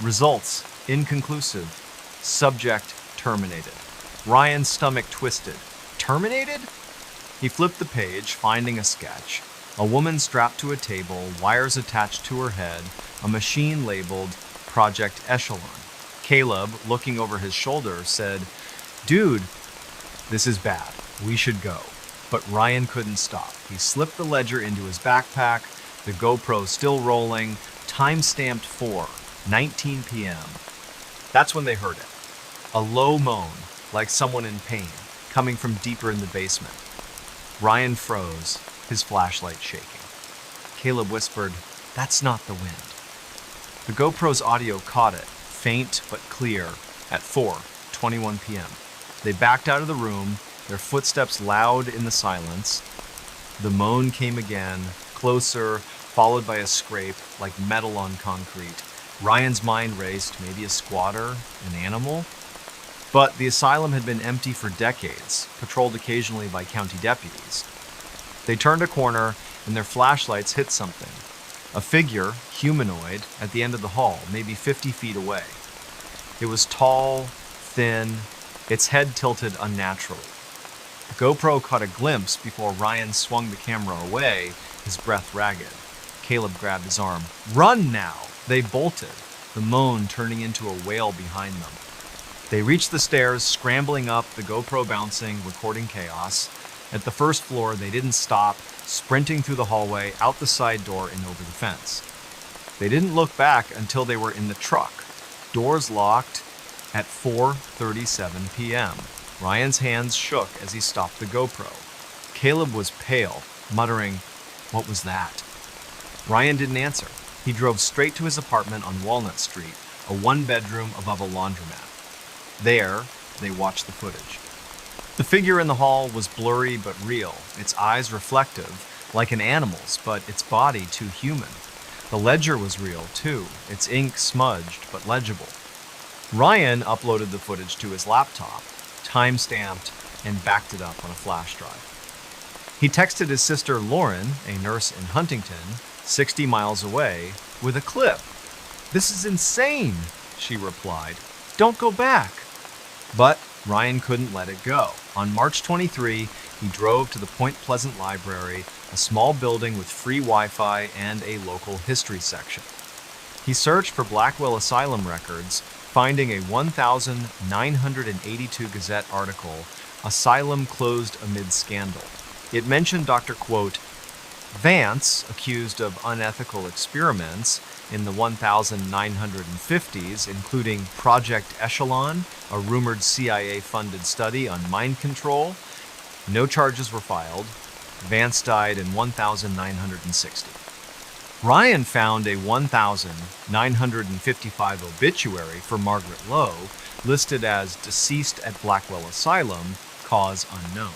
Results inconclusive. Subject terminated." Ryan's stomach twisted. Terminated? He flipped the page, finding a sketch. A woman strapped to a table, wires attached to her head, a machine labeled Project Echelon. Caleb, looking over his shoulder, said, "Dude, this is bad. We should go." But Ryan couldn't stop. He slipped the ledger into his backpack, the GoPro still rolling, time-stamped 4:19 p.m. That's when they heard it. A low moan, like someone in pain, coming from deeper in the basement. Ryan froze, his flashlight shaking. Caleb whispered, "That's not the wind." The GoPro's audio caught it, faint but clear, at 4:21 p.m. They backed out of the room, their footsteps loud in the silence. The moan came again, closer, followed by a scrape like metal on concrete. Ryan's mind raced, maybe a squatter, an animal? But the asylum had been empty for decades, patrolled occasionally by county deputies. They turned a corner, and their flashlights hit something. A figure, humanoid, at the end of the hall, maybe 50 feet away. It was tall, thin, its head tilted unnaturally. The GoPro caught a glimpse before Ryan swung the camera away, his breath ragged. Caleb grabbed his arm. "Run now!" They bolted, the moan turning into a wail behind them. They reached the stairs, scrambling up, the GoPro bouncing, recording chaos. At the first floor, they didn't stop, sprinting through the hallway, out the side door, and over the fence. They didn't look back until they were in the truck. Doors locked at 4:37 p.m. Ryan's hands shook as he stopped the GoPro. Caleb was pale, muttering, "What was that?" Ryan didn't answer. He drove straight to his apartment on Walnut Street, a one-bedroom above a laundromat. There, they watched the footage. The figure in the hall was blurry but real, its eyes reflective, like an animal's, but its body too human. The ledger was real, too, its ink smudged but legible. Ryan uploaded the footage to his laptop, time-stamped, and backed it up on a flash drive. He texted his sister Lauren, a nurse in Huntington, 60 miles away, with a clip. "This is insane," she replied. "Don't go back." But Ryan couldn't let it go. On March 23, he drove to the Point Pleasant Library, a small building with free Wi-Fi and a local history section. He searched for Blackwell Asylum records, finding a 1982 Gazette article, "Asylum Closed Amid Scandal." It mentioned Dr. Vance, accused of unethical experiments in the 1950s, including Project Echelon, a rumored CIA-funded study on mind control. No charges were filed. Vance died in 1960. Ryan found a 1955 obituary for Margaret Lowe, listed as deceased at Blackwell Asylum, cause unknown.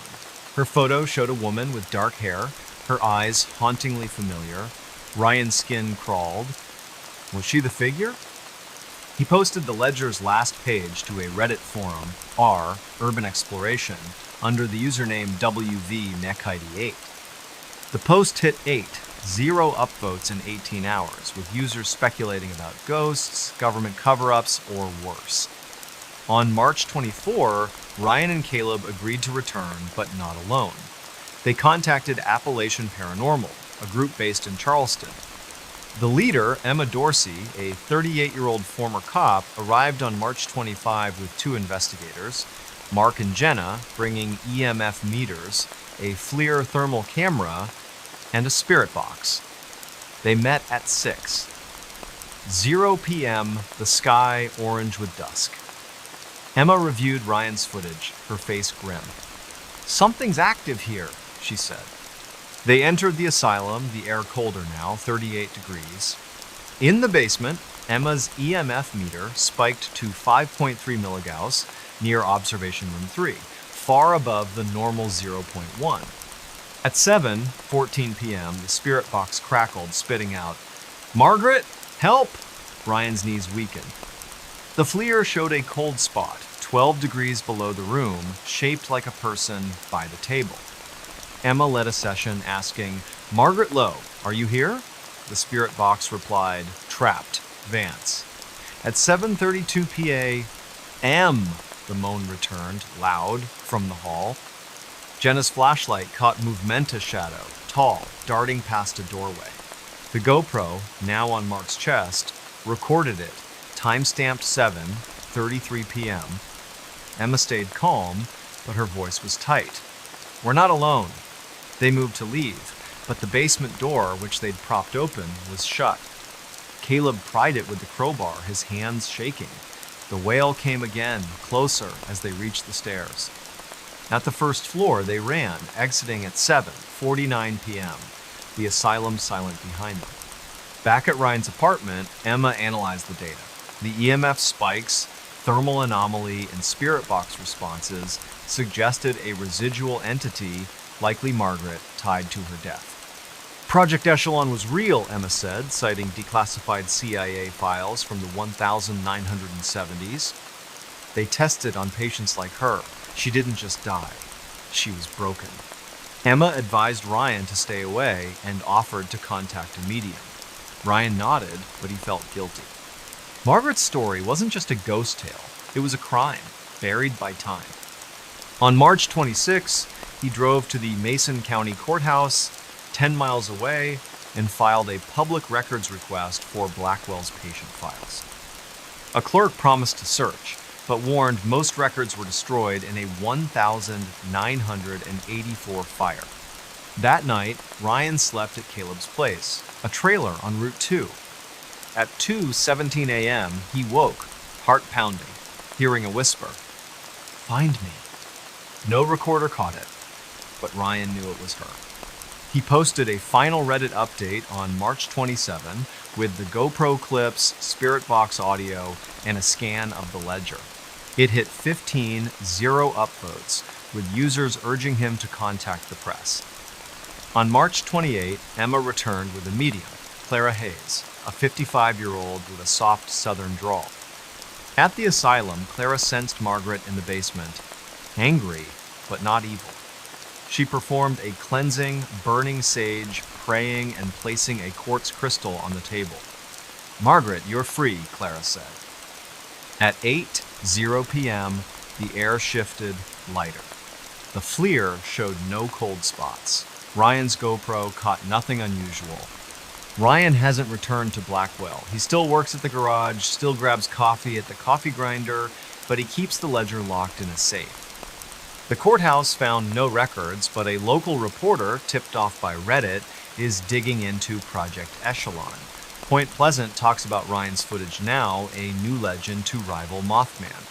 Her photo showed a woman with dark hair, her eyes hauntingly familiar. Ryan's skin crawled. Was she the figure? He posted the ledger's last page to a Reddit forum, r Urban Exploration, under the username WVMech88. The post hit 0 upvotes in 18 hours, with users speculating about ghosts, government cover-ups, or worse. On March 24, Ryan and Caleb agreed to return, but not alone. They contacted Appalachian Paranormal, a group based in Charleston. The leader, Emma Dorsey, a 38-year-old former cop, arrived on March 25 with 2 investigators, Mark and Jenna, bringing EMF meters, a FLIR thermal camera, and a spirit box. They met at 6:0 p.m., the sky orange with dusk. Emma reviewed Ryan's footage, her face grim. "Something's active here," she said. They entered the asylum, the air colder now, 38 degrees. In the basement, Emma's EMF meter spiked to 5.3 milligauss near observation room 3, far above the normal 0.1. At 7:14 p.m., the spirit box crackled, spitting out, "Margaret, help!" Ryan's knees weakened. The FLIR showed a cold spot, 12 degrees below the room, shaped like a person by the table. Emma led a session asking, "Margaret Lowe, are you here?" The spirit box replied, "Trapped, Vance." At 7:32 p.m., the moan returned, loud, from the hall. Jenna's flashlight caught Movementa shadow, tall, darting past a doorway. The GoPro, now on Mark's chest, recorded it, Timestamped 7:33 p.m. Emma stayed calm, but her voice was tight. "We're not alone." They moved to leave, but the basement door, which they'd propped open, was shut. Caleb pried it with the crowbar, his hands shaking. The wail came again, closer as they reached the stairs. At the first floor, they ran, exiting at 7:49 p.m., the asylum silent behind them. Back at Ryan's apartment, Emma analyzed the data. The EMF spikes, thermal anomaly, and spirit box responses suggested a residual entity, likely Margaret, tied to her death. Project Echelon was real, Emma said, citing declassified CIA files from the 1970s. They tested on patients like her. She didn't just die. She was broken. Emma advised Ryan to stay away and offered to contact a medium. Ryan nodded, but he felt guilty. Margaret's story wasn't just a ghost tale. It was a crime, buried by time. On March 26, he drove to the Mason County Courthouse, 10 miles away, and filed a public records request for Blackwell's patient files. A clerk promised to search, but warned most records were destroyed in a 1,984 fire. That night, Ryan slept at Caleb's place, a trailer on Route 2. At 2:17 a.m., he woke, heart pounding, hearing a whisper, "Find me." No recorder caught it, but Ryan knew it was her. He posted a final Reddit update on March 27 with the GoPro clips, Spirit Box audio, and a scan of the ledger. It hit 15,000 upvotes, with users urging him to contact the press. On March 28, Emma returned with a medium, Clara Hayes, a 55-year-old with a soft southern drawl. At the asylum, Clara sensed Margaret in the basement, angry but not evil. She performed a cleansing, burning sage, praying and placing a quartz crystal on the table. "Margaret, you're free," Clara said. At 8:00 p.m., the air shifted lighter. The FLIR showed no cold spots. Ryan's GoPro caught nothing unusual. Ryan hasn't returned to Blackwell. He still works at the garage, still grabs coffee at the coffee grinder, but he keeps the ledger locked in a safe. The courthouse found no records, but a local reporter, tipped off by Reddit, is digging into Project Echelon. Point Pleasant talks about Ryan's footage now, a new legend to rival Mothman.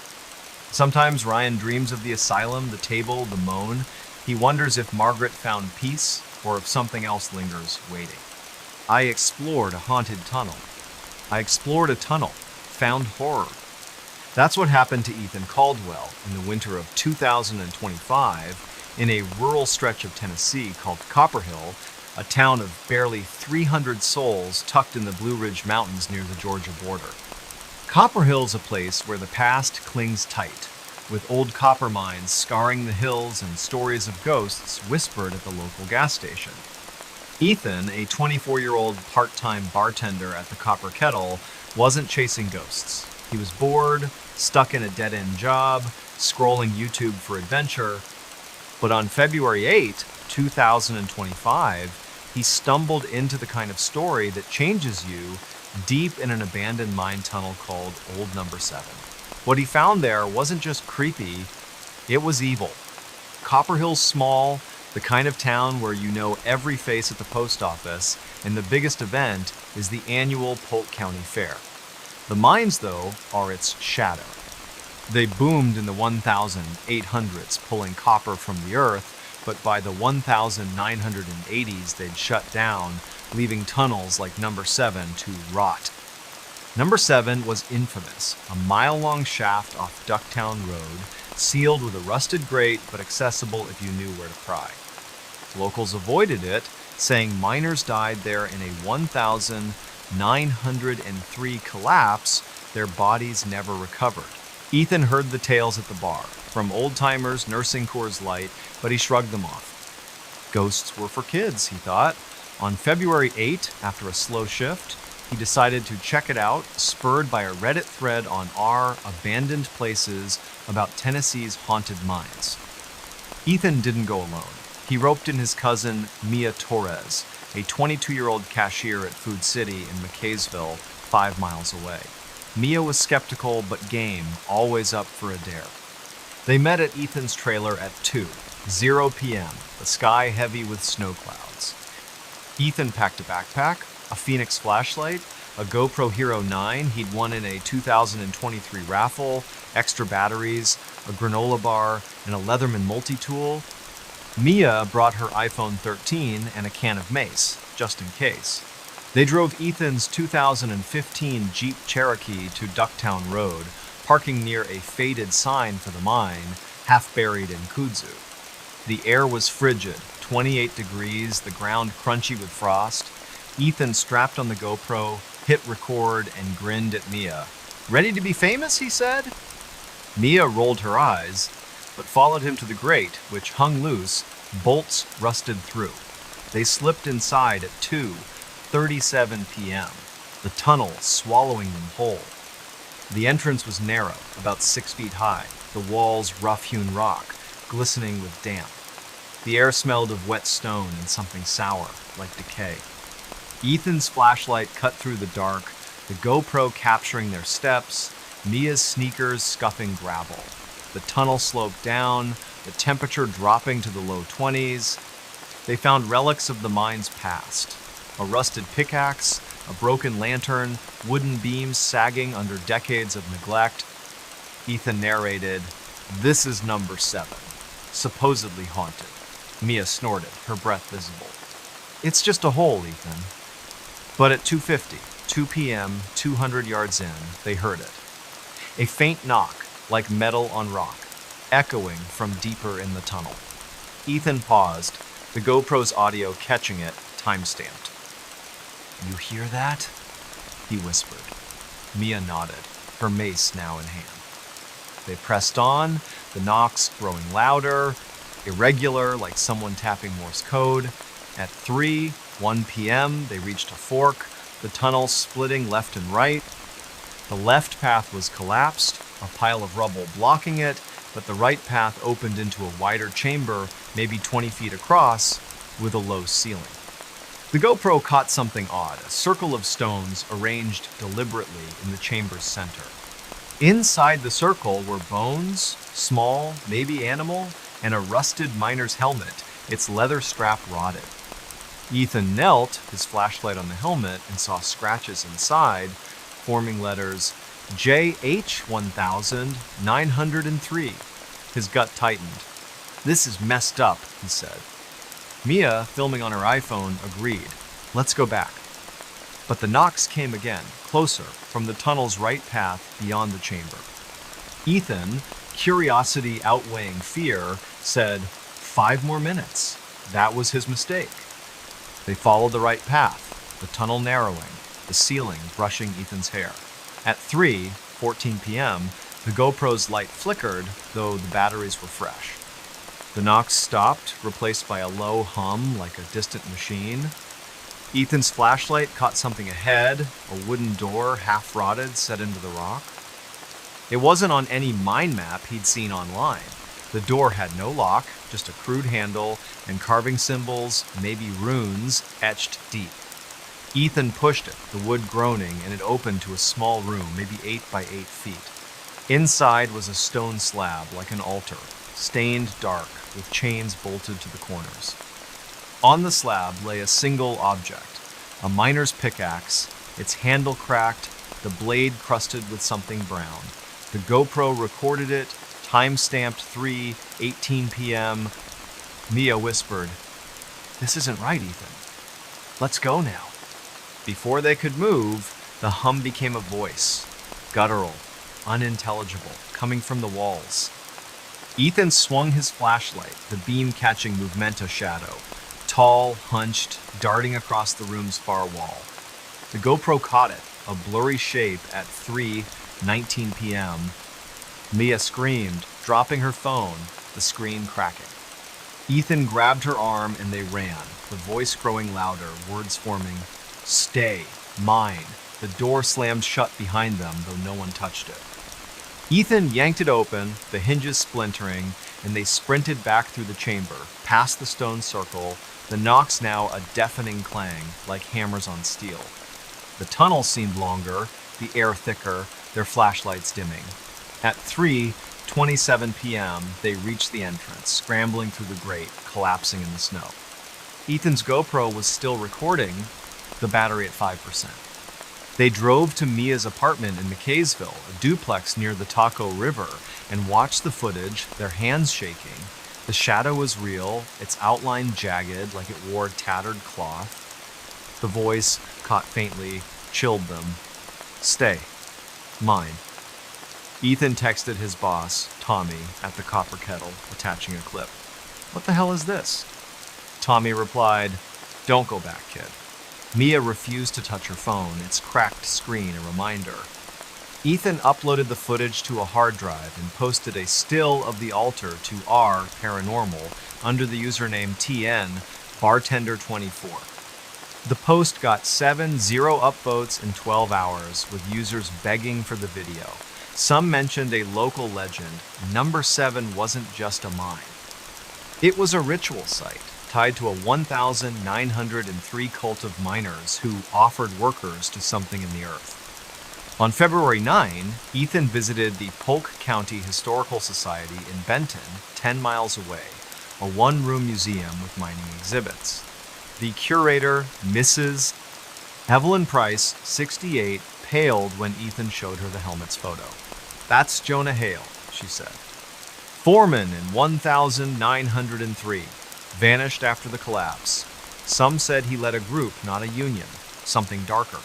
Sometimes Ryan dreams of the asylum, the table, the moan. He wonders if Margaret found peace or if something else lingers waiting. "I explored a haunted tunnel. I explored a tunnel, found horror." That's what happened to Ethan Caldwell in the winter of 2025 in a rural stretch of Tennessee called Copper Hill, a town of barely 300 souls tucked in the Blue Ridge Mountains near the Georgia border. Copper Hill's a place where the past clings tight, with old copper mines scarring the hills and stories of ghosts whispered at the local gas station. Ethan, a 24-year-old part-time bartender at the Copper Kettle, wasn't chasing ghosts. He was bored, stuck in a dead-end job, scrolling YouTube for adventure. But on February 8, 2025, he stumbled into the kind of story that changes you deep in an abandoned mine tunnel called Old Number 7. What he found there wasn't just creepy, it was evil. Copper Hill's small, the kind of town where you know every face at the post office, and the biggest event is the annual Polk County Fair. The mines, though, are its shadow. They boomed in the 1800s, pulling copper from the earth, but by the 1980s they'd shut down, leaving tunnels like Number 7 to rot. Number 7 was infamous, a mile-long shaft off Ducktown Road, sealed with a rusted grate but accessible if you knew where to pry. Locals avoided it, saying miners died there in a 1903 collapse, their bodies never recovered. Ethan heard the tales at the bar, from old-timers nursing Coors Light, but he shrugged them off. Ghosts were for kids, he thought. On February 8, after a slow shift, he decided to check it out, spurred by a Reddit thread on r abandoned places about Tennessee's haunted mines. Ethan didn't go alone. He roped in his cousin Mia Torres, a 22-year-old cashier at Food City in McKaysville, 5 miles away. Mia was skeptical but game, always up for a dare. They met at Ethan's trailer at 2:00 p.m., the sky heavy with snow clouds. Ethan packed a backpack, a Phoenix flashlight, a GoPro Hero 9 he'd won in a 2023 raffle, extra batteries, a granola bar, and a Leatherman multi-tool. Mia brought her iPhone 13 and a can of mace, just in case. They drove Ethan's 2015 Jeep Cherokee to Ducktown Road, parking near a faded sign for the mine, half buried in kudzu. The air was frigid, 28 degrees, the ground crunchy with frost. Ethan strapped on the GoPro, hit record, and grinned at Mia. "Ready to be famous?" he said. Mia rolled her eyes, but followed him to the grate, which hung loose, bolts rusted through. They slipped inside at 2:37 p.m., the tunnel swallowing them whole. The entrance was narrow, about 6 feet high, the walls rough-hewn rock, glistening with damp. The air smelled of wet stone and something sour, like decay. Ethan's flashlight cut through the dark, the GoPro capturing their steps, Mia's sneakers scuffing gravel. The tunnel sloped down, the temperature dropping to the low 20s. They found relics of the mine's past. A rusted pickaxe, a broken lantern, wooden beams sagging under decades of neglect. Ethan narrated, "This is number 7, supposedly haunted." Mia snorted, her breath visible. "It's just a hole, Ethan." But at 2 p.m., 200 yards in, they heard it. A faint knock, like metal on rock, echoing from deeper in the tunnel. Ethan paused, the GoPro's audio catching it, time-stamped. "You hear that?" he whispered. Mia nodded, her mace now in hand. They pressed on, the knocks growing louder, irregular, like someone tapping Morse code. At 1 p.m., they reached a fork, the tunnel splitting left and right. The left path was collapsed, a pile of rubble blocking it, but the right path opened into a wider chamber, maybe 20 feet across, with a low ceiling. The GoPro caught something odd, a circle of stones arranged deliberately in the chamber's center. Inside the circle were bones, small, maybe animal, and a rusted miner's helmet, its leather strap rotted. Ethan knelt, his flashlight on the helmet, and saw scratches inside, forming letters JH1903. His gut tightened. "This is messed up," he said. Mia, filming on her iPhone, agreed. "Let's go back." But the knocks came again, closer, from the tunnel's right path beyond the chamber. Ethan, curiosity outweighing fear, said, 5 more minutes. That was his mistake. They followed the right path, the tunnel narrowing, the ceiling brushing Ethan's hair. At 3:14 p.m., the GoPro's light flickered, though the batteries were fresh. The knocks stopped, replaced by a low hum like a distant machine. Ethan's flashlight caught something ahead, a wooden door, half rotted, set into the rock. It wasn't on any mine map he'd seen online. The door had no lock, just a crude handle and carving symbols, maybe runes, etched deep. Ethan pushed it, the wood groaning, and it opened to a small room, maybe 8 by 8 feet. Inside was a stone slab, like an altar, stained dark, with chains bolted to the corners. On the slab lay a single object, a miner's pickaxe, its handle cracked, the blade crusted with something brown. The GoPro recorded it, time-stamped 3:18 p.m. Mia whispered, "This isn't right, Ethan. Let's go now." Before they could move, the hum became a voice, guttural, unintelligible, coming from the walls. Ethan swung his flashlight, the beam catching Movementa shadow, tall, hunched, darting across the room's far wall. The GoPro caught it, a blurry shape at 3:19 p.m. Mia screamed, dropping her phone, the screen cracking. Ethan grabbed her arm and they ran, the voice growing louder, words forming, "Stay, mine." The door slammed shut behind them, though no one touched it. Ethan yanked it open, the hinges splintering, and they sprinted back through the chamber, past the stone circle, the knocks now a deafening clang, like hammers on steel. The tunnel seemed longer, the air thicker, their flashlights dimming. At 3:27 p.m., they reached the entrance, scrambling through the grate, collapsing in the snow. Ethan's GoPro was still recording, the battery at 5%. They drove to Mia's apartment in McKaysville, a duplex near the Taco River, and watched the footage, their hands shaking. The shadow was real, its outline jagged like it wore tattered cloth. The voice, caught faintly, chilled them. "Stay. Mine." Ethan texted his boss, Tommy, at the Copper Kettle, attaching a clip. "What the hell is this?" Tommy replied, "Don't go back, kid." Mia refused to touch her phone, its cracked screen a reminder. Ethan uploaded the footage to a hard drive and posted a still of the altar to R Paranormal under the username TN Bartender24. The post got 7 upvotes in 12 hours, with users begging for the video. Some mentioned a local legend, number 7 wasn't just a mine. It was a ritual site, tied to a 1,903 cult of miners who offered workers to something in the earth. On February 9, Ethan visited the Polk County Historical Society in Benton, 10 miles away, a one-room museum with mining exhibits. The curator, Mrs. Evelyn Price, 68, paled when Ethan showed her the helmet's photo. "That's Jonah Hale," she said. "Foreman in 1903, vanished after the collapse. Some said he led a group, not a union, something darker."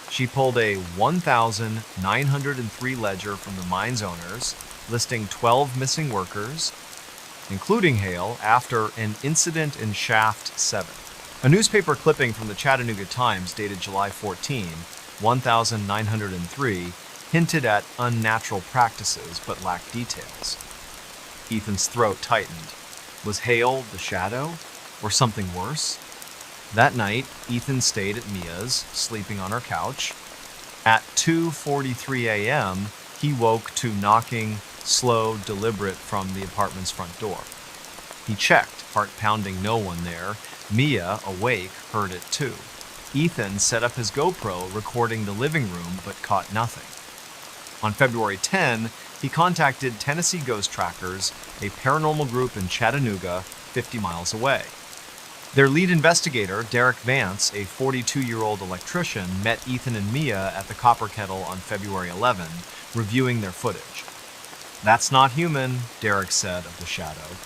She pulled a 1903 ledger from the mine's owners, listing 12 missing workers, including Hale, after an incident in Shaft 7. A newspaper clipping from the Chattanooga Times dated July 14, 1903, hinted at unnatural practices but lacked details. Ethan's throat tightened. Was Hale the shadow, or something worse? That night, Ethan stayed at Mia's, sleeping on her couch. At 2:43 a.m., he woke to knocking, slow, deliberate, from the apartment's front door. He checked, heart pounding, no one there. Mia, awake, heard it too. Ethan set up his GoPro, recording the living room, but caught nothing. On February 10, he contacted Tennessee Ghost Trackers, a paranormal group in Chattanooga, 50 miles away. Their lead investigator, Derek Vance, a 42-year-old electrician, met Ethan and Mia at the Copper Kettle on February 11, reviewing their footage. "That's not human," Derek said of the shadow.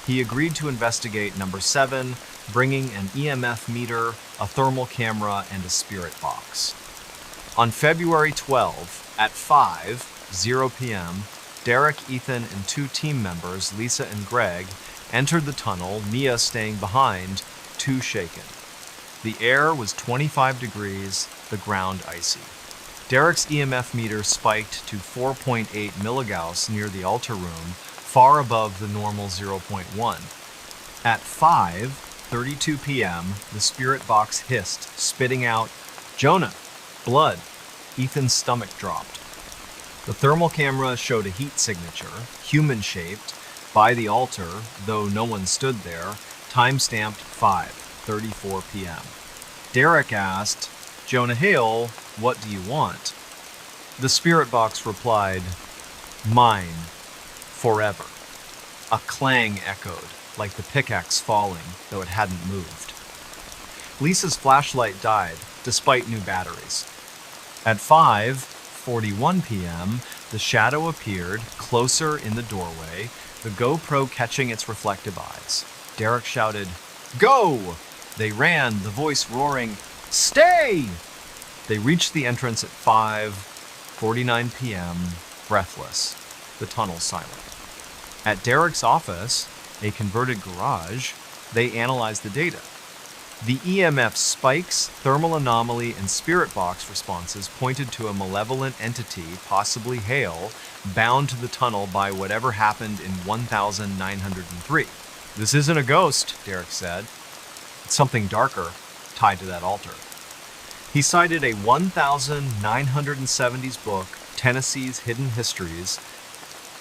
He agreed to investigate number 7, bringing an EMF meter, a thermal camera, and a spirit box. On February 12, at 5:00 p.m., Derek, Ethan, and 2 team members, Lisa and Greg, entered the tunnel, Mia staying behind, too shaken. The air was 25 degrees, the ground icy. Derek's EMF meter spiked to 4.8 milligauss near the altar room, far above the normal 0.1. At 5:32 p.m., the spirit box hissed, spitting out, "Jonah! Blood!" Ethan's stomach dropped. The thermal camera showed a heat signature, human-shaped, by the altar, though no one stood there, time-stamped 5:34 p.m. Derek asked, "Jonah Hale, what do you want?" The spirit box replied, "Mine, forever." A clang echoed, like the pickaxe falling, though it hadn't moved. Lisa's flashlight died, despite new batteries. At 5:41 p.m., the shadow appeared, closer in the doorway, the GoPro catching its reflective eyes. Derek shouted, "Go!" They ran, the voice roaring, "Stay!" They reached the entrance at 5:49 p.m., breathless, the tunnel silent. At Derek's office, a converted garage, they analyzed the data. The EMF spikes, thermal anomaly, and spirit box responses pointed to a malevolent entity, possibly Hale, bound to the tunnel by whatever happened in 1903. "This isn't a ghost," Derek said. "It's something darker, tied to that altar." He cited a 1970s book, Tennessee's Hidden Histories,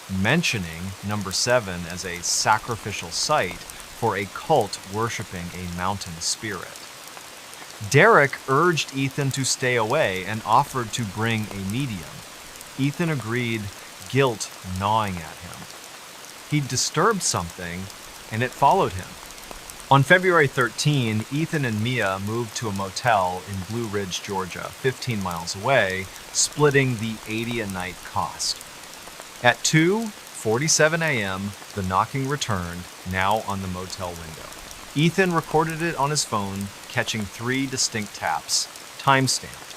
mentioning number 7 as a sacrificial site for a cult worshipping a mountain spirit. Derek urged Ethan to stay away and offered to bring a medium. Ethan agreed, guilt gnawing at him. He'd disturbed something, and it followed him. On February 13, Ethan and Mia moved to a motel in Blue Ridge, Georgia, 15 miles away, splitting the $80 a night cost. At 2:47 a.m., the knocking returned, now on the motel window. Ethan recorded it on his phone, catching 3 distinct taps, timestamped.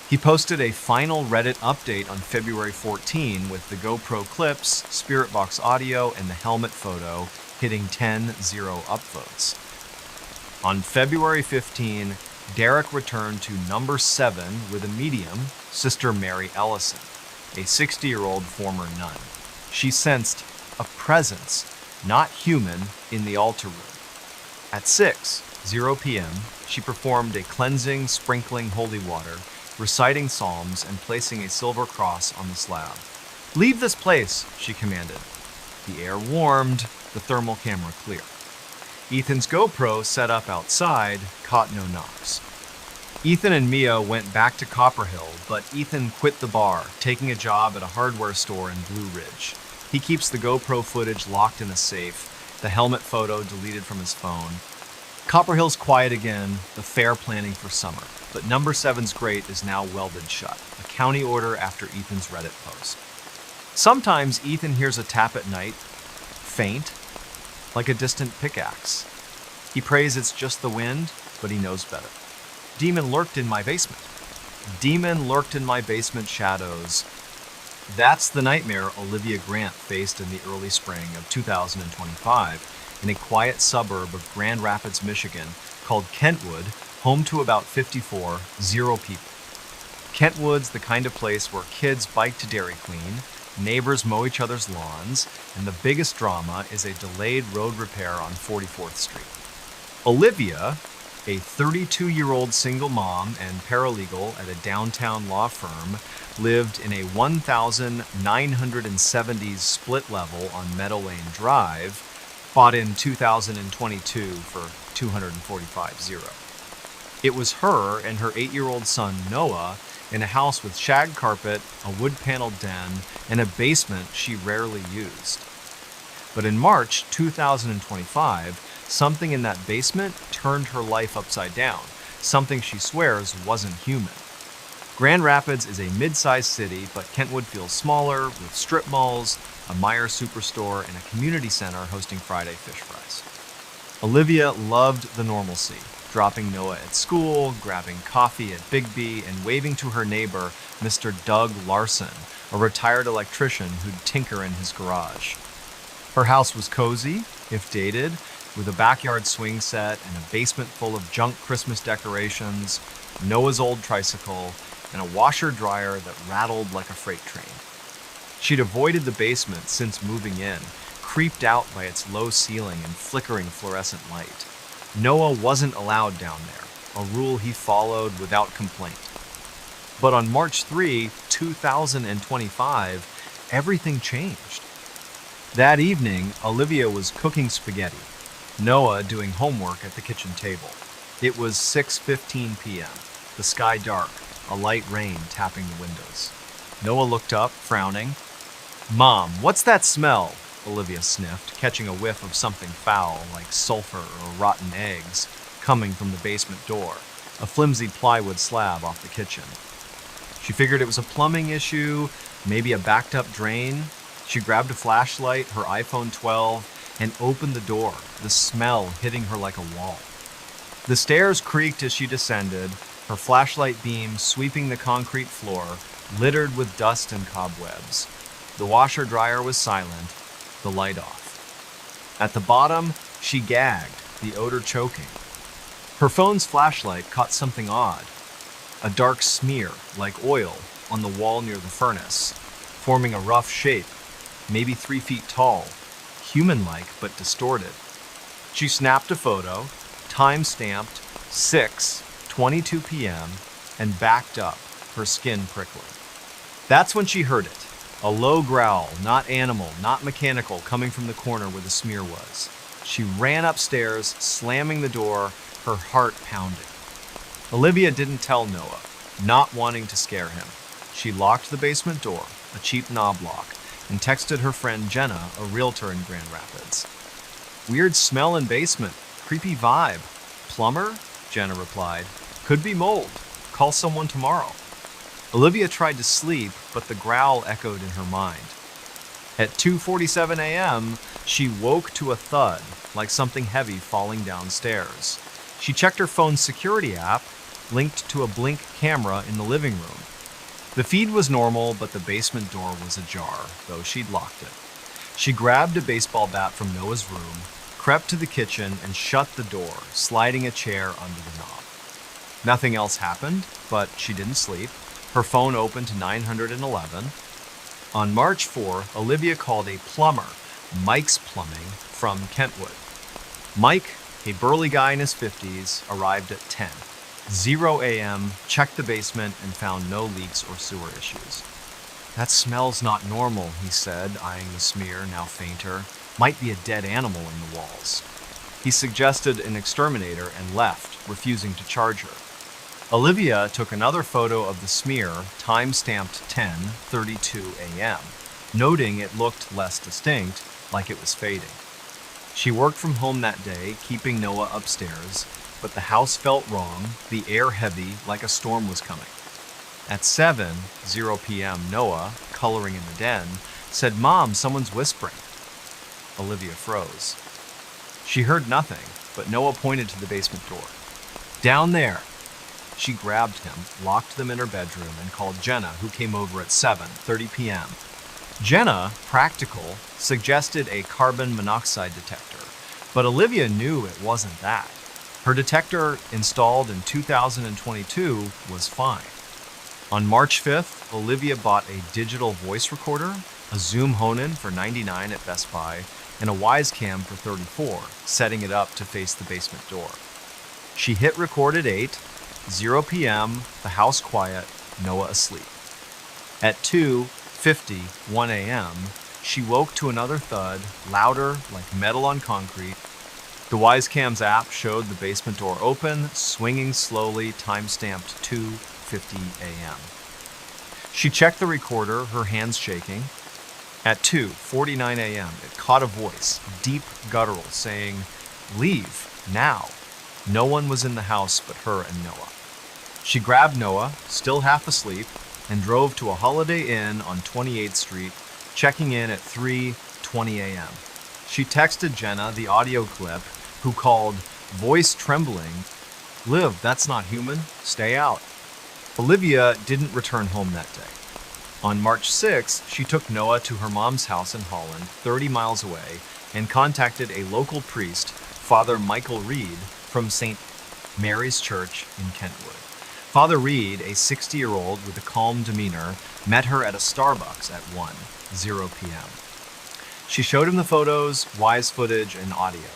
He posted a final Reddit update on February 14 with the GoPro clips, Spirit Box audio, and the helmet photo hitting 10-0 upvotes. On February 15, Derek returned to number 7 with a medium, Sister Mary Ellison, a 60-year-old former nun. She sensed a presence, not human, in the altar room. At 6:00 p.m., she performed a cleansing, sprinkling holy water, reciting psalms and placing a silver cross on the slab. "Leave this place," she commanded. The air warmed, the thermal camera clear. Ethan's GoPro set up outside caught no knocks. Ethan and Mia went back to Copperhill, but Ethan quit the bar, taking a job at a hardware store in Blue Ridge. He keeps the GoPro footage locked in a safe, the helmet photo deleted from his phone. Copperhill's quiet again, the fair planning for summer, but number 7's grate is now welded shut, a county order after Ethan's Reddit post. Sometimes Ethan hears a tap at night, faint, like a distant pickaxe. He prays it's just the wind, but he knows better. Demon lurked in my basement. Demon lurked in my basement shadows. That's the nightmare Olivia Grant faced in the early spring of 2025 in a quiet suburb of Grand Rapids, Michigan, called Kentwood, home to about 54 people. Kentwood's the kind of place where kids bike to Dairy Queen, neighbors mow each other's lawns, and the biggest drama is a delayed road repair on 44th Street. Olivia, a 32-year-old single mom and paralegal at a downtown law firm, lived in a 1,970s split level on Meadow Lane Drive, bought in 2022 for $245,000. It was her and her 8-year-old son Noah in a house with shag carpet, a wood-paneled den, and a basement she rarely used. But in March 2025, something in that basement turned her life upside down, something she swears wasn't human. Grand Rapids is a mid-sized city, but Kentwood feels smaller, with strip malls, a Meijer superstore, and a community center hosting Friday fish fries. Olivia loved the normalcy, dropping Noah at school, grabbing coffee at Big-B, and waving to her neighbor, Mr. Doug Larson, a retired electrician who'd tinker in his garage. Her house was cozy, if dated, with a backyard swing set and a basement full of junk Christmas decorations, Noah's old tricycle, and a washer-dryer that rattled like a freight train. She'd avoided the basement since moving in, creeped out by its low ceiling and flickering fluorescent light. Noah wasn't allowed down there, a rule he followed without complaint. But on March 3, 2025, everything changed. That evening, Olivia was cooking spaghetti, Noah doing homework at the kitchen table. It was 6:15 p.m., the sky dark, a light rain tapping the windows. Noah looked up, frowning. "Mom, what's that smell?" Olivia sniffed, catching a whiff of something foul, like sulfur or rotten eggs, coming from the basement door, a flimsy plywood slab off the kitchen. She figured it was a plumbing issue, maybe a backed-up drain. She grabbed a flashlight, her iPhone 12, and opened the door, the smell hitting her like a wall. The stairs creaked as she descended, her flashlight beam sweeping the concrete floor, littered with dust and cobwebs. The washer-dryer was silent, the light off. At the bottom, she gagged, the odor choking. Her phone's flashlight caught something odd, a dark smear, like oil, on the wall near the furnace, forming a rough shape, maybe 3 feet tall, human-like but distorted. She snapped a photo, time-stamped 6:22 p.m., and backed up, her skin prickling. That's when she heard it, a low growl, not animal, not mechanical, coming from the corner where the smear was. She ran upstairs, slamming the door, her heart pounding. Olivia didn't tell Noah, not wanting to scare him. She locked the basement door, a cheap knob lock, and texted her friend Jenna, a realtor in Grand Rapids. "Weird smell in basement. Creepy vibe. Plumber?" Jenna replied. "Could be mold. Call someone tomorrow." Olivia tried to sleep, but the growl echoed in her mind. At 2:47 a.m., she woke to a thud, like something heavy falling downstairs. She checked her phone's security app, linked to a Blink camera in the living room. The feed was normal, but the basement door was ajar, though she'd locked it. She grabbed a baseball bat from Noah's room, crept to the kitchen, and shut the door, sliding a chair under the knob. Nothing else happened, but she didn't sleep. Her phone opened to 911. On March 4, Olivia called a plumber, Mike's Plumbing, from Kentwood. Mike, a burly guy in his 50s, arrived at 10:00 a.m., checked the basement, and found no leaks or sewer issues. "That smell's not normal," he said, eyeing the smear, now fainter. "Might be a dead animal in the walls." He suggested an exterminator and left, refusing to charge her. Olivia took another photo of the smear, time-stamped 10:32 a.m., noting it looked less distinct, like it was fading. She worked from home that day, keeping Noah upstairs, but the house felt wrong, the air heavy, like a storm was coming. At 7:00 p.m., Noah, coloring in the den, said, "Mom, someone's whispering." Olivia froze. She heard nothing, but Noah pointed to the basement door. "Down there." She grabbed him, locked them in her bedroom, and called Jenna, who came over at 7:30 p.m. Jenna, practical, suggested a carbon monoxide detector, but Olivia knew it wasn't that. Her detector, installed in 2022, was fine. On March 5th, Olivia bought a digital voice recorder, a Zoom Honin for $99 at Best Buy, and a Wisecam for $34, setting it up to face the basement door. She hit record at 8:00 p.m., the house quiet, Noah asleep. At 2:51 a.m., she woke to another thud, louder, like metal on concrete. The Wisecam's app showed the basement door open, swinging slowly, time-stamped 2:50 a.m. She checked the recorder, her hands shaking. At 2:49 a.m., it caught a voice, deep guttural, saying, "Leave, now." No one was in the house but her and Noah. She grabbed Noah, still half asleep, and drove to a Holiday Inn on 28th Street, checking in at 3:20 a.m. She texted Jenna the audio clip, who called, voice trembling, "Liv, that's not human. Stay out." Olivia didn't return home that day. On March 6th, she took Noah to her mom's house in Holland, 30 miles away, and contacted a local priest, Father Michael Reed, from St. Mary's Church in Kentwood. Father Reed, a 60-year-old with a calm demeanor, met her at a Starbucks at 1:00 p.m. She showed him the photos, wise footage, and audio.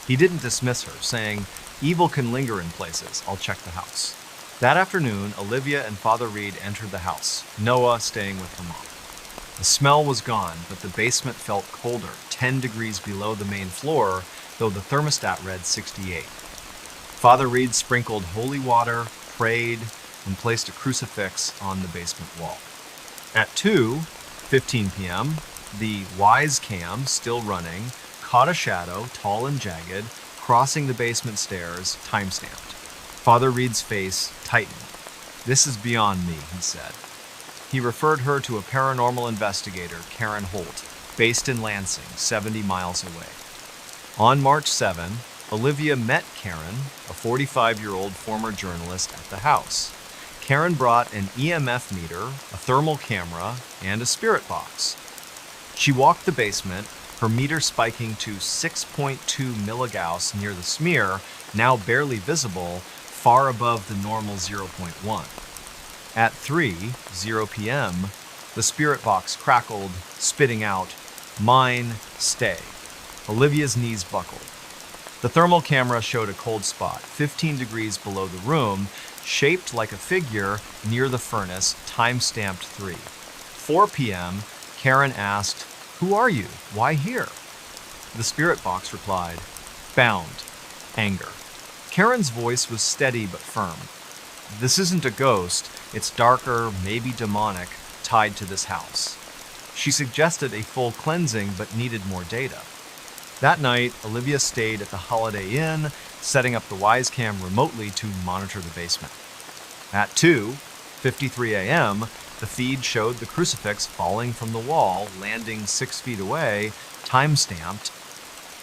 He didn't dismiss her, saying, "Evil can linger in places. I'll check the house." That afternoon, Olivia and Father Reed entered the house, Noah staying with her mom. The smell was gone, but the basement felt colder, 10 degrees below the main floor, though the thermostat read 68. Father Reed sprinkled holy water, prayed, and placed a crucifix on the basement wall. At 2:15 p.m., the Wisecam, still running, caught a shadow, tall and jagged, crossing the basement stairs, time-stamped. Father Reed's face tightened. "This is beyond me," he said. He referred her to a paranormal investigator, Karen Holt, based in Lansing, 70 miles away. On March 7, Olivia met Karen, a 45-year-old former journalist, at the house. Karen brought an EMF meter, a thermal camera, and a spirit box. She walked the basement, her meter spiking to 6.2 milligauss near the smear, now barely visible, far above the normal 0.1. At 3:00 p.m., the spirit box crackled, spitting out, "Mine, stay." Olivia's knees buckled. The thermal camera showed a cold spot, 15 degrees below the room, shaped like a figure near the furnace, time-stamped 3. 4 p.m., Karen asked, "Who are you? Why here?" The spirit box replied, "Bound. Anger." Karen's voice was steady but firm. This isn't a ghost. It's darker, maybe demonic, tied to this house. She suggested a full cleansing but needed more data. That night, Olivia stayed at the Holiday Inn, setting up the Wisecam remotely to monitor the basement. At 2:53 a.m., the feed showed the crucifix falling from the wall, landing 6 feet away, time-stamped.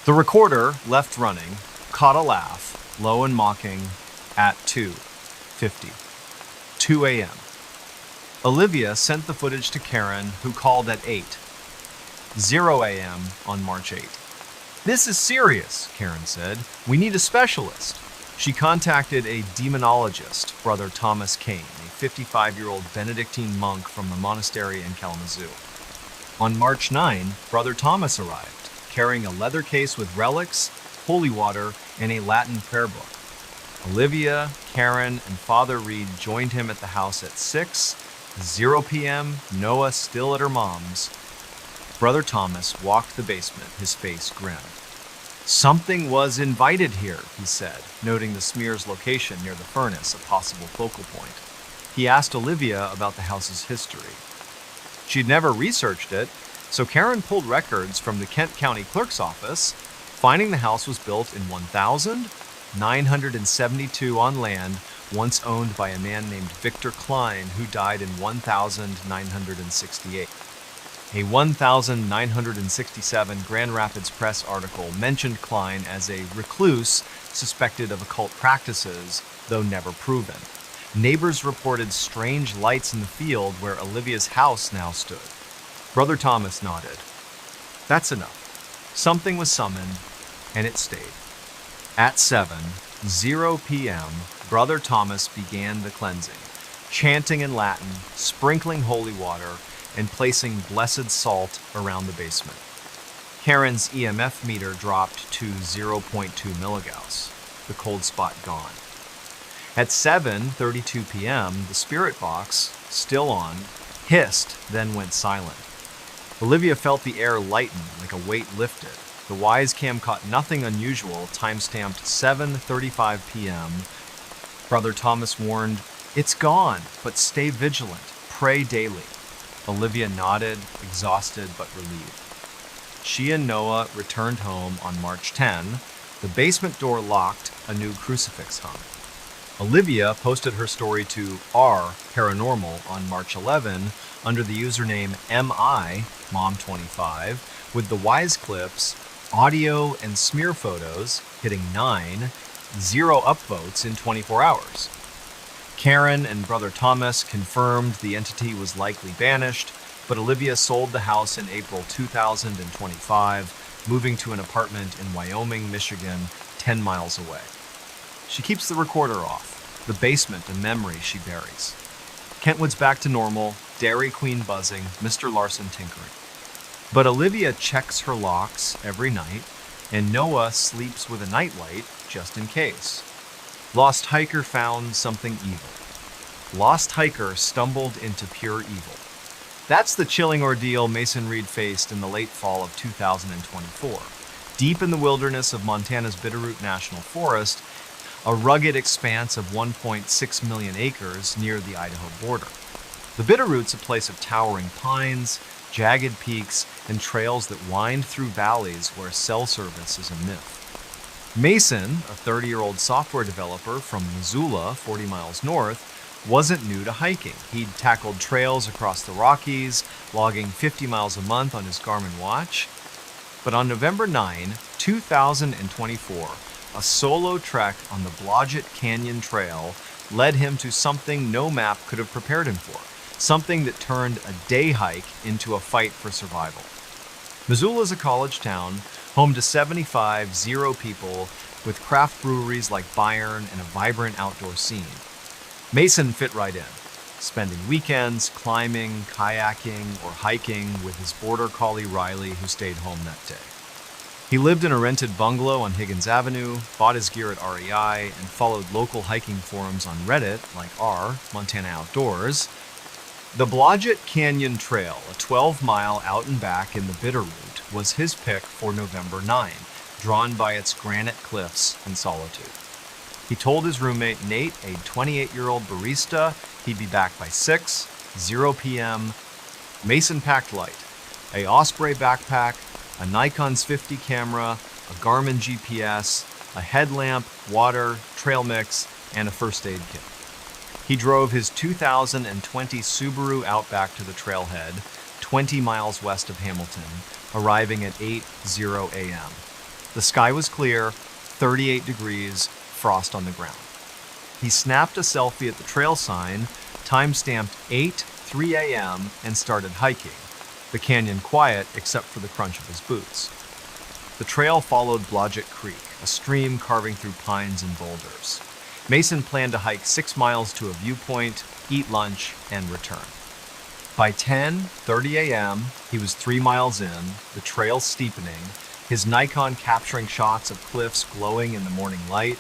The recorder, left running, caught a laugh, low and mocking, at 2 a.m. Olivia sent the footage to Karen, who called at 8:0 a.m. on March 8. "This is serious," Karen said. "We need a specialist." She contacted a demonologist, Brother Thomas Kane, a 55-year-old Benedictine monk from the monastery in Kalamazoo. On March 9, Brother Thomas arrived, carrying a leather case with relics, holy water, and a Latin prayer book. Olivia, Karen, and Father Reed joined him at the house at 6:0 p.m., Noah still at her mom's. Brother Thomas walked the basement, his face grim. "Something was invited here," he said, noting the smear's location near the furnace, a possible focal point. He asked Olivia about the house's history. She'd never researched it, so Karen pulled records from the Kent County Clerk's office, finding the house was built in 1972 on land once owned by a man named Victor Klein, who died in 1968. A 1967 Grand Rapids Press article mentioned Klein as a recluse suspected of occult practices, though never proven. Neighbors reported strange lights in the field where Olivia's house now stood. Brother Thomas nodded. "That's enough." Something was summoned, and it stayed. At 7:0 p.m., Brother Thomas began the cleansing, chanting in Latin, sprinkling holy water, and placing blessed salt around the basement. Karen's EMF meter dropped to 0.2 milligauss, the cold spot gone. At 7:32 p.m., the spirit box, still on, hissed, then went silent. Olivia felt the air lighten like a weight lifted. The Wisecam caught nothing unusual, time-stamped 7:35 p.m. Brother Thomas warned, "It's gone, but stay vigilant. Pray daily." Olivia nodded, exhausted but relieved. She and Noah returned home on March 10. The basement door locked, a new crucifix hung. Olivia posted her story to R Paranormal on March 11 under the username Mom25 with the Wise clips, audio, and smear photos hitting 0 upvotes in 24 hours. Karen and Brother Thomas confirmed the entity was likely banished, but Olivia sold the house in April 2025, moving to an apartment in Wyoming, Michigan, 10 miles away. She keeps the recorder off, the basement a memory she buries. Kentwood's back to normal, Dairy Queen buzzing, Mr. Larson tinkering. But Olivia checks her locks every night, and Noah sleeps with a nightlight just in case. Lost hiker found something evil. Lost hiker stumbled into pure evil. That's the chilling ordeal Mason Reed faced in the late fall of 2024. Deep in the wilderness of Montana's Bitterroot National Forest, a rugged expanse of 1.6 million acres near the Idaho border. The Bitterroot's a place of towering pines, jagged peaks, and trails that wind through valleys where cell service is a myth. Mason, a 30-year-old software developer from Missoula, 40 miles north, wasn't new to hiking. He'd tackled trails across the Rockies, logging 50 miles a month on his Garmin watch. But on November 9, 2024, a solo trek on the Blodgett Canyon Trail led him to something no map could have prepared him for, something that turned a day hike into a fight for survival. Missoula is a college town, home to 75 people with craft breweries like Bayern and a vibrant outdoor scene. Mason fit right in, spending weekends climbing, kayaking, or hiking with his border collie Riley, who stayed home that day. He lived in a rented bungalow on Higgins Avenue, bought his gear at REI, and followed local hiking forums on Reddit like r Montana Outdoors. The Blodgett Canyon Trail, a 12-mile out and back in the Bitterroot, was his pick for November 9, drawn by its granite cliffs and solitude. He told his roommate Nate, a 28-year-old barista, he'd be back by 6:00 p.m. Mason packed light: a Osprey backpack, a Nikon's 50 camera, a Garmin GPS, a headlamp, water, trail mix, and a first aid kit. He drove his 2020 Subaru Outback to the trailhead, 20 miles west of Hamilton, arriving at 8:00 a.m. The sky was clear, 38 degrees, frost on the ground. He snapped a selfie at the trail sign, time-stamped 8:03 a.m., and started hiking, the canyon quiet except for the crunch of his boots. The trail followed Blodgett Creek, a stream carving through pines and boulders. Mason planned to hike 6 miles to a viewpoint, eat lunch, and return. By 10:30 a.m., he was 3 miles in, the trail steepening, his Nikon capturing shots of cliffs glowing in the morning light.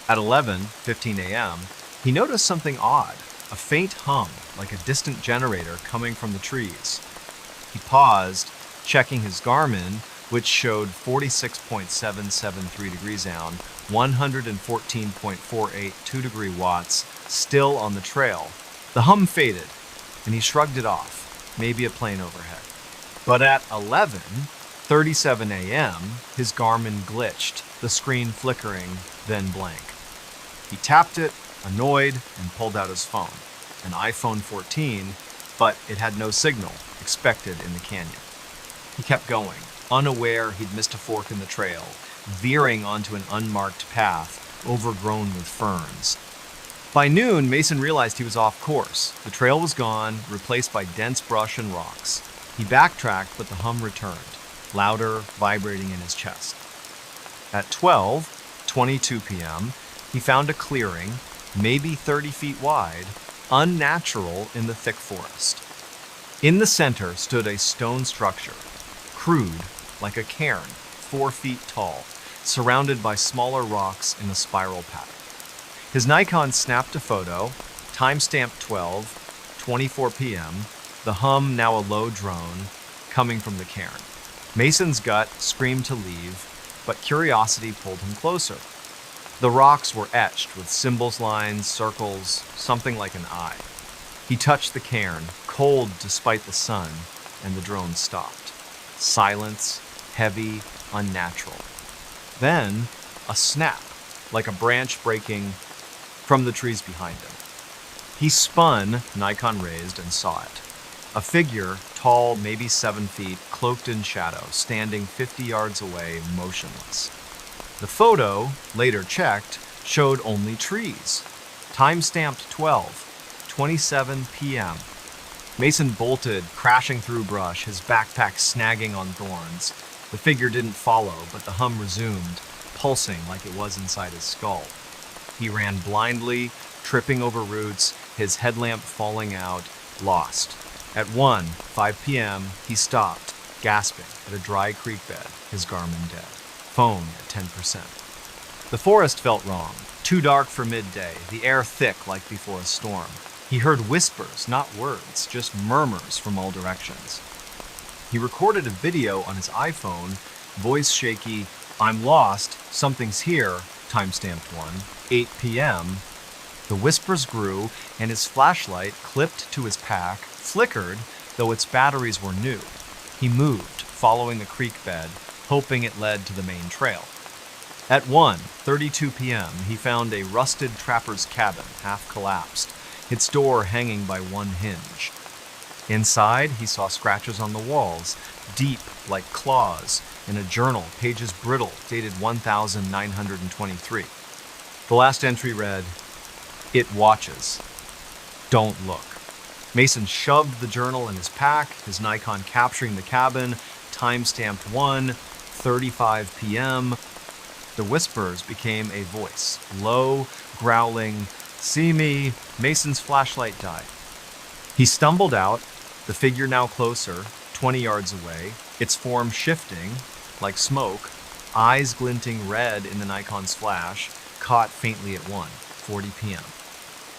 At 11:15 a.m., he noticed something odd, a faint hum, like a distant generator coming from the trees. He paused, checking his Garmin, which showed 46.773 degrees down, 114.48 2-degree watts, still on the trail. The hum faded, and he shrugged it off, maybe a plane overhead. But at 11:37 a.m., his Garmin glitched, the screen flickering, then blank. He tapped it, annoyed, and pulled out his phone, an iPhone 14, but it had no signal, expected in the canyon. He kept going, unaware he'd missed a fork in the trail, veering onto an unmarked path, overgrown with ferns. By noon, Mason realized he was off course. The trail was gone, replaced by dense brush and rocks. He backtracked, but the hum returned, louder, vibrating in his chest. At 12:22 p.m., he found a clearing, maybe 30 feet wide, unnatural in the thick forest. In the center stood a stone structure, crude, like a cairn, 4 feet tall, surrounded by smaller rocks in a spiral pattern. His Nikon snapped a photo, time-stamped 12:24 p.m., the hum now a low drone, coming from the cairn. Mason's gut screamed to leave, but curiosity pulled him closer. The rocks were etched with symbols, lines, circles, something like an eye. He touched the cairn, cold despite the sun, and the drone stopped. Silence, heavy, unnatural. Then, a snap, like a branch breaking from the trees behind him. He spun, Nikon raised, and saw it. A figure, tall, maybe 7 feet, cloaked in shadow, standing 50 yards away, motionless. The photo, later checked, showed only trees. Time-stamped 12:27 p.m. Mason bolted, crashing through brush, his backpack snagging on thorns. The figure didn't follow, but the hum resumed, pulsing like it was inside his skull. He ran blindly, tripping over roots, his headlamp falling out, lost. At 1:05 p.m., he stopped, gasping, at a dry creek bed, his Garmin dead. Phone at 10%. The forest felt wrong, too dark for midday, the air thick like before a storm. He heard whispers, not words, just murmurs from all directions. He recorded a video on his iPhone, voice shaky, "I'm lost, something's here," time-stamped 8 p.m. The whispers grew, and his flashlight, clipped to his pack, flickered, though its batteries were new. He moved, following the creek bed, hoping it led to the main trail. At 1:32 p.m., he found a rusted trapper's cabin, half collapsed, its door hanging by one hinge. Inside, he saw scratches on the walls, deep like claws, in a journal, pages brittle, dated 1923. The last entry read, "It watches. Don't look." Mason shoved the journal in his pack, his Nikon capturing the cabin, time-stamped 1:35 p.m. The whispers became a voice, low, growling, "See me." Mason's flashlight died. He stumbled out, the figure now closer, 20 yards away, its form shifting, like smoke, eyes glinting red in the Nikon's flash, caught faintly at 1:40 p.m.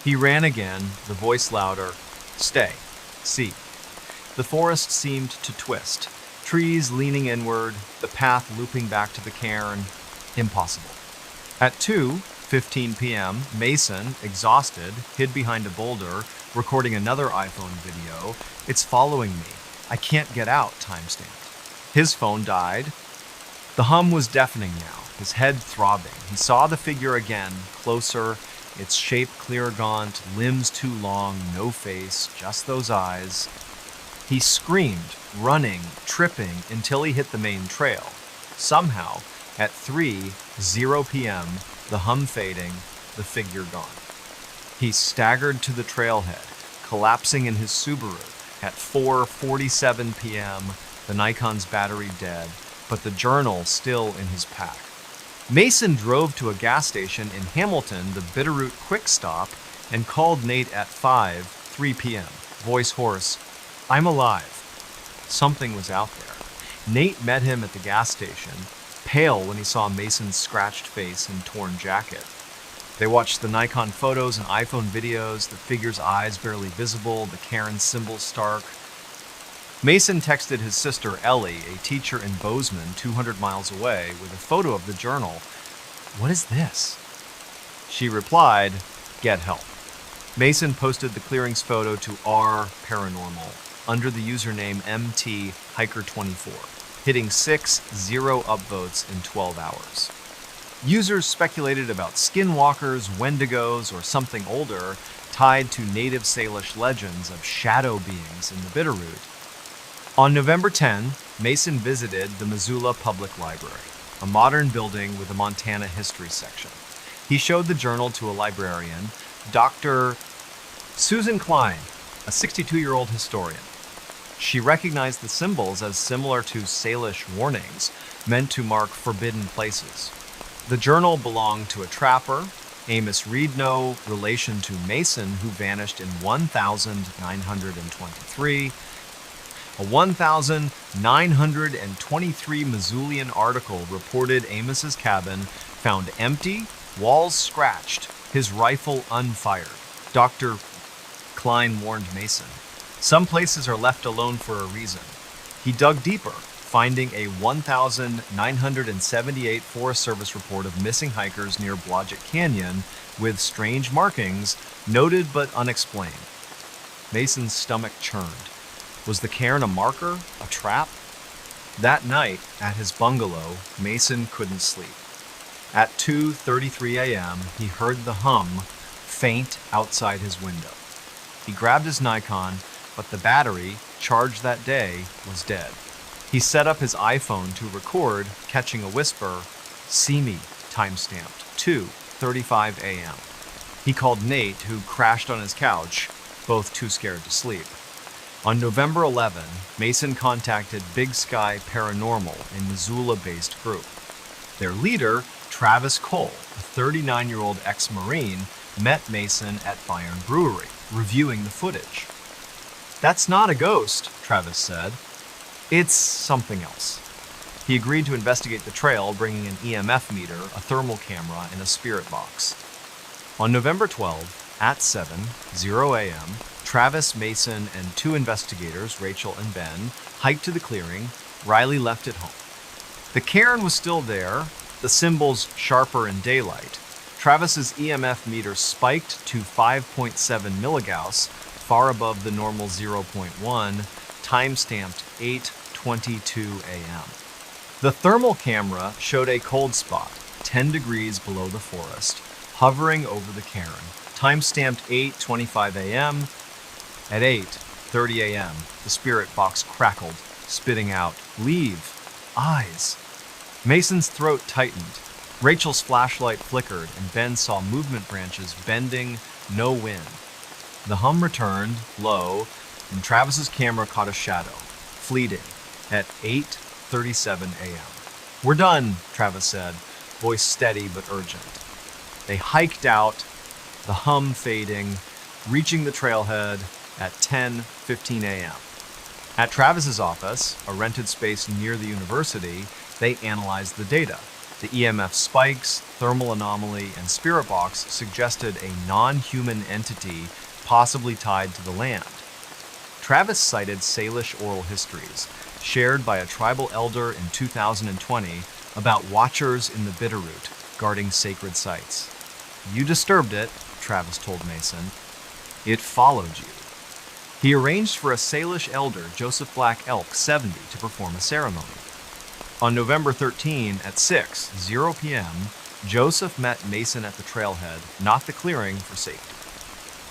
He ran again, the voice louder, "Stay. See." The forest seemed to twist, trees leaning inward, the path looping back to the cairn. Impossible. At 2, 12:15 p.m., Mason, exhausted, hid behind a boulder, recording another iPhone video. It's following me. I can't get out, timestamped. His phone died. The hum was deafening now, his head throbbing. He saw the figure again, closer, its shape clear gaunt, limbs too long, no face, just those eyes. He screamed, running, tripping, until he hit the main trail. Somehow, at 3:00 p.m., the hum fading, the figure gone. He staggered to the trailhead, collapsing in his Subaru. At 4:47 p.m., the Nikon's battery dead, but the journal still in his pack. Mason drove to a gas station in Hamilton, the Bitterroot Quick Stop, and called Nate at 5:03 p.m., voice hoarse, "I'm alive." Something was out there. Nate met him at the gas station, pale when he saw Mason's scratched face and torn jacket. They watched the Nikon photos and iPhone videos, the figure's eyes barely visible, the Karen symbol stark. Mason texted his sister Ellie, a teacher in Bozeman, 200 miles away, with a photo of the journal. "What is this?" She replied, "Get help." Mason posted the clearings photo to R Paranormal under the username MTHiker24, hitting 6-0 upvotes in 12 hours. Users speculated about skinwalkers, wendigos, or something older, tied to native Salish legends of shadow beings in the Bitterroot. On November 10, Mason visited the Missoula Public Library, a modern building with a Montana history section. He showed the journal to a librarian, Dr. Susan Klein, a 62-year-old historian. She recognized the symbols as similar to Salish warnings meant to mark forbidden places. The journal belonged to a trapper, Amos Reed, no relation to Mason, who vanished in 1923. A 1923 Missoulian article reported Amos's cabin found empty, walls scratched, his rifle unfired. Dr. Klein warned Mason, "Some places are left alone for a reason." He dug deeper, finding a 1978 Forest Service report of missing hikers near Blodgett Canyon with strange markings, noted but unexplained. Mason's stomach churned. Was the cairn a marker, a trap? That night, at his bungalow, Mason couldn't sleep. At 2:33 a.m., he heard the hum faint outside his window. He grabbed his Nikon, but the battery, charged that day, was dead. He set up his iPhone to record, catching a whisper, "See me," timestamped, 2:35 a.m. He called Nate, who crashed on his couch, both too scared to sleep. On November 11, Mason contacted Big Sky Paranormal, a Missoula-based group. Their leader, Travis Cole, a 39-year-old ex-Marine, met Mason at Bayern Brewery, reviewing the footage. "That's not a ghost," Travis said. "It's something else." He agreed to investigate the trail, bringing an EMF meter, a thermal camera, and a spirit box. On November 12, at 7:00 a.m., Travis, Mason, and two investigators, Rachel and Ben, hiked to the clearing. Riley left it home. The cairn was still there, the symbols sharper in daylight. Travis's EMF meter spiked to 5.7 milligauss, far above the normal 0.1, time-stamped 8:22 a.m. The thermal camera showed a cold spot, 10 degrees below the forest, hovering over the cairn, time-stamped 8:25 a.m. At 8:30 a.m., the spirit box crackled, spitting out, "Leave! Eyes!" Mason's throat tightened. Rachel's flashlight flickered, and Ben saw movement branches bending, no wind. The hum returned, low, and Travis's camera caught a shadow, fleeting, at 8:37 a.m. "We're done," Travis said, voice steady but urgent. They hiked out, the hum fading, reaching the trailhead at 10:15 a.m. At Travis's office, a rented space near the university, they analyzed the data. The EMF spikes, thermal anomaly, and spirit box suggested a non-human entity possibly tied to the land. Travis cited Salish oral histories, shared by a tribal elder in 2020, about watchers in the Bitterroot guarding sacred sites. You disturbed it, Travis told Mason. It followed you. He arranged for a Salish elder, Joseph Black Elk, 70, to perform a ceremony. On November 13 at 6:00 p.m., Joseph met Mason at the trailhead, not the clearing, for safety.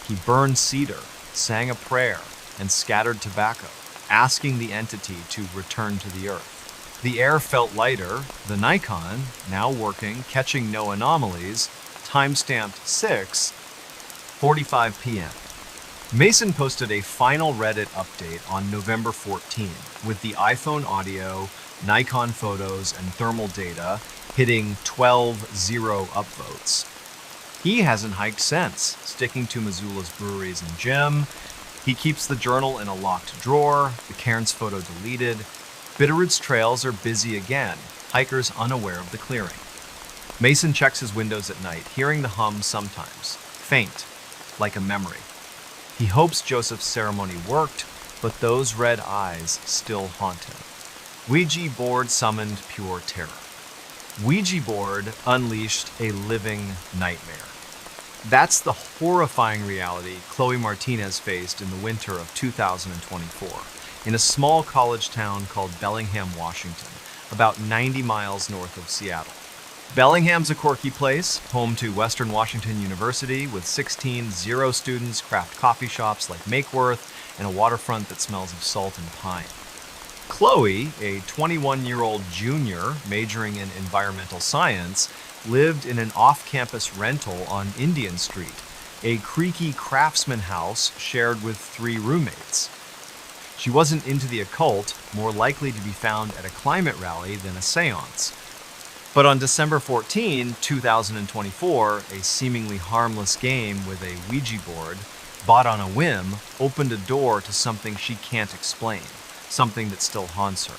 He burned cedar, sang a prayer, and scattered tobacco, asking the entity to return to the earth. The air felt lighter. The Nikon, now working, catching no anomalies, timestamped 6:45 p.m. Mason posted a final Reddit update on November 14 with the iPhone audio, Nikon photos, and thermal data hitting 12-0 upvotes. He hasn't hiked since, sticking to Missoula's breweries and gym. He keeps the journal in a locked drawer, the Cairns photo deleted. Bitterroot's trails are busy again, hikers unaware of the clearing. Mason checks his windows at night, hearing the hum sometimes, faint, like a memory. He hopes Joseph's ceremony worked, but those red eyes still haunt him. Ouija board summoned pure terror. Ouija board unleashed a living nightmare. That's the horrifying reality Chloe Martinez faced in the winter of 2024 in a small college town called Bellingham, Washington, about 90 miles north of Seattle. Bellingham's a quirky place, home to Western Washington University with 16 zero students, craft coffee shops like Makeworth, and a waterfront that smells of salt and pine. Chloe, a 21-year-old junior majoring in environmental science, lived in an off-campus rental on Indian Street, a creaky craftsman house shared with 3 roommates. She wasn't into the occult, more likely to be found at a climate rally than a seance. But on December 14, 2024, a seemingly harmless game with a Ouija board, bought on a whim, opened a door to something she can't explain, something that still haunts her.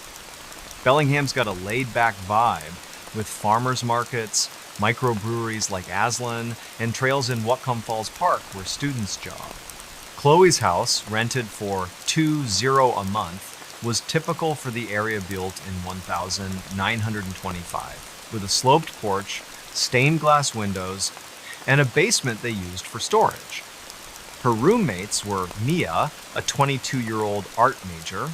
Bellingham's got a laid-back vibe, with farmers markets, microbreweries like Aslan, and trails in Whatcom Falls Park where students jog. Chloe's house, rented for $2.00 a month, was typical for the area built in 1925, with a sloped porch, stained glass windows, and a basement they used for storage. Her roommates were Mia, a 22-year-old art major,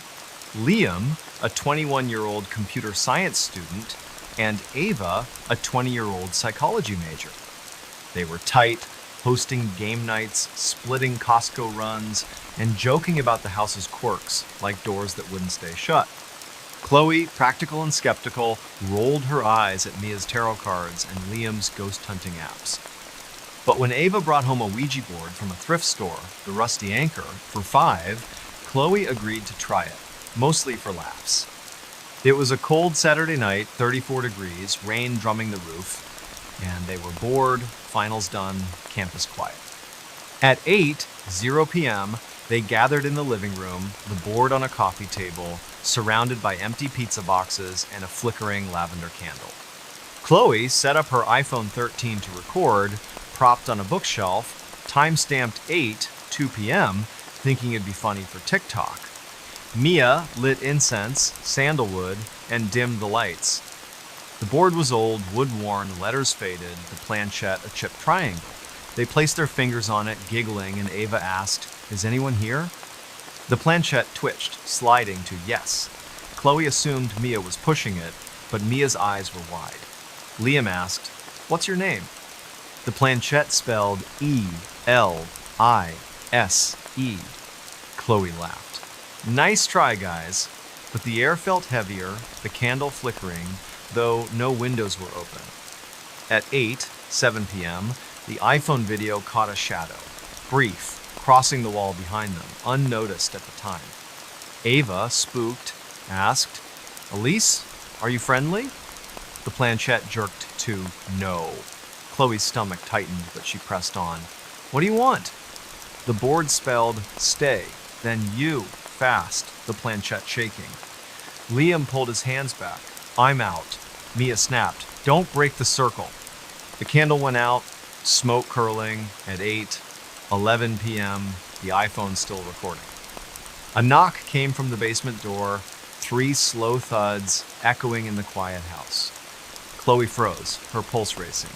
Liam, a 21-year-old computer science student, and Ava, a 20-year-old psychology major. They were tight, hosting game nights, splitting Costco runs, and joking about the house's quirks, like doors that wouldn't stay shut. Chloe, practical and skeptical, rolled her eyes at Mia's tarot cards and Liam's ghost hunting apps. But when Ava brought home a Ouija board from a thrift store, the Rusty Anchor, for $5, Chloe agreed to try it, mostly for laughs. It was a cold Saturday night, 34 degrees, rain drumming the roof, and they were bored, finals done, campus quiet. At 8:00 p.m., they gathered in the living room, the board on a coffee table, surrounded by empty pizza boxes and a flickering lavender candle. Chloe set up her iPhone 13 to record, propped on a bookshelf, time-stamped 8:02 p.m., thinking it'd be funny for TikTok. Mia lit incense, sandalwood, and dimmed the lights. The board was old, wood-worn, letters faded, the planchette a chipped triangle. They placed their fingers on it, giggling, and Ava asked, "Is anyone here?" The planchette twitched, sliding to yes. Chloe assumed Mia was pushing it, but Mia's eyes were wide. Liam asked, "What's your name?" The planchette spelled E-L-I-S-E. Chloe laughed. "Nice try, guys." But the air felt heavier, the candle flickering, though no windows were open. At 8:07 p.m., the iPhone video caught a shadow, brief, crossing the wall behind them, unnoticed at the time. Ava, spooked, asked, "Elise, are you friendly?" The planchette jerked to no. Chloe's stomach tightened, but she pressed on. "What do you want?" The board spelled stay, then you, fast, the planchette shaking. Liam pulled his hands back. "I'm out." Mia snapped, "Don't break the circle." The candle went out, smoke curling. At 8:11 p.m., the iPhone still recording. A knock came from the basement door, 3 slow thuds echoing in the quiet house. Chloe froze, her pulse racing.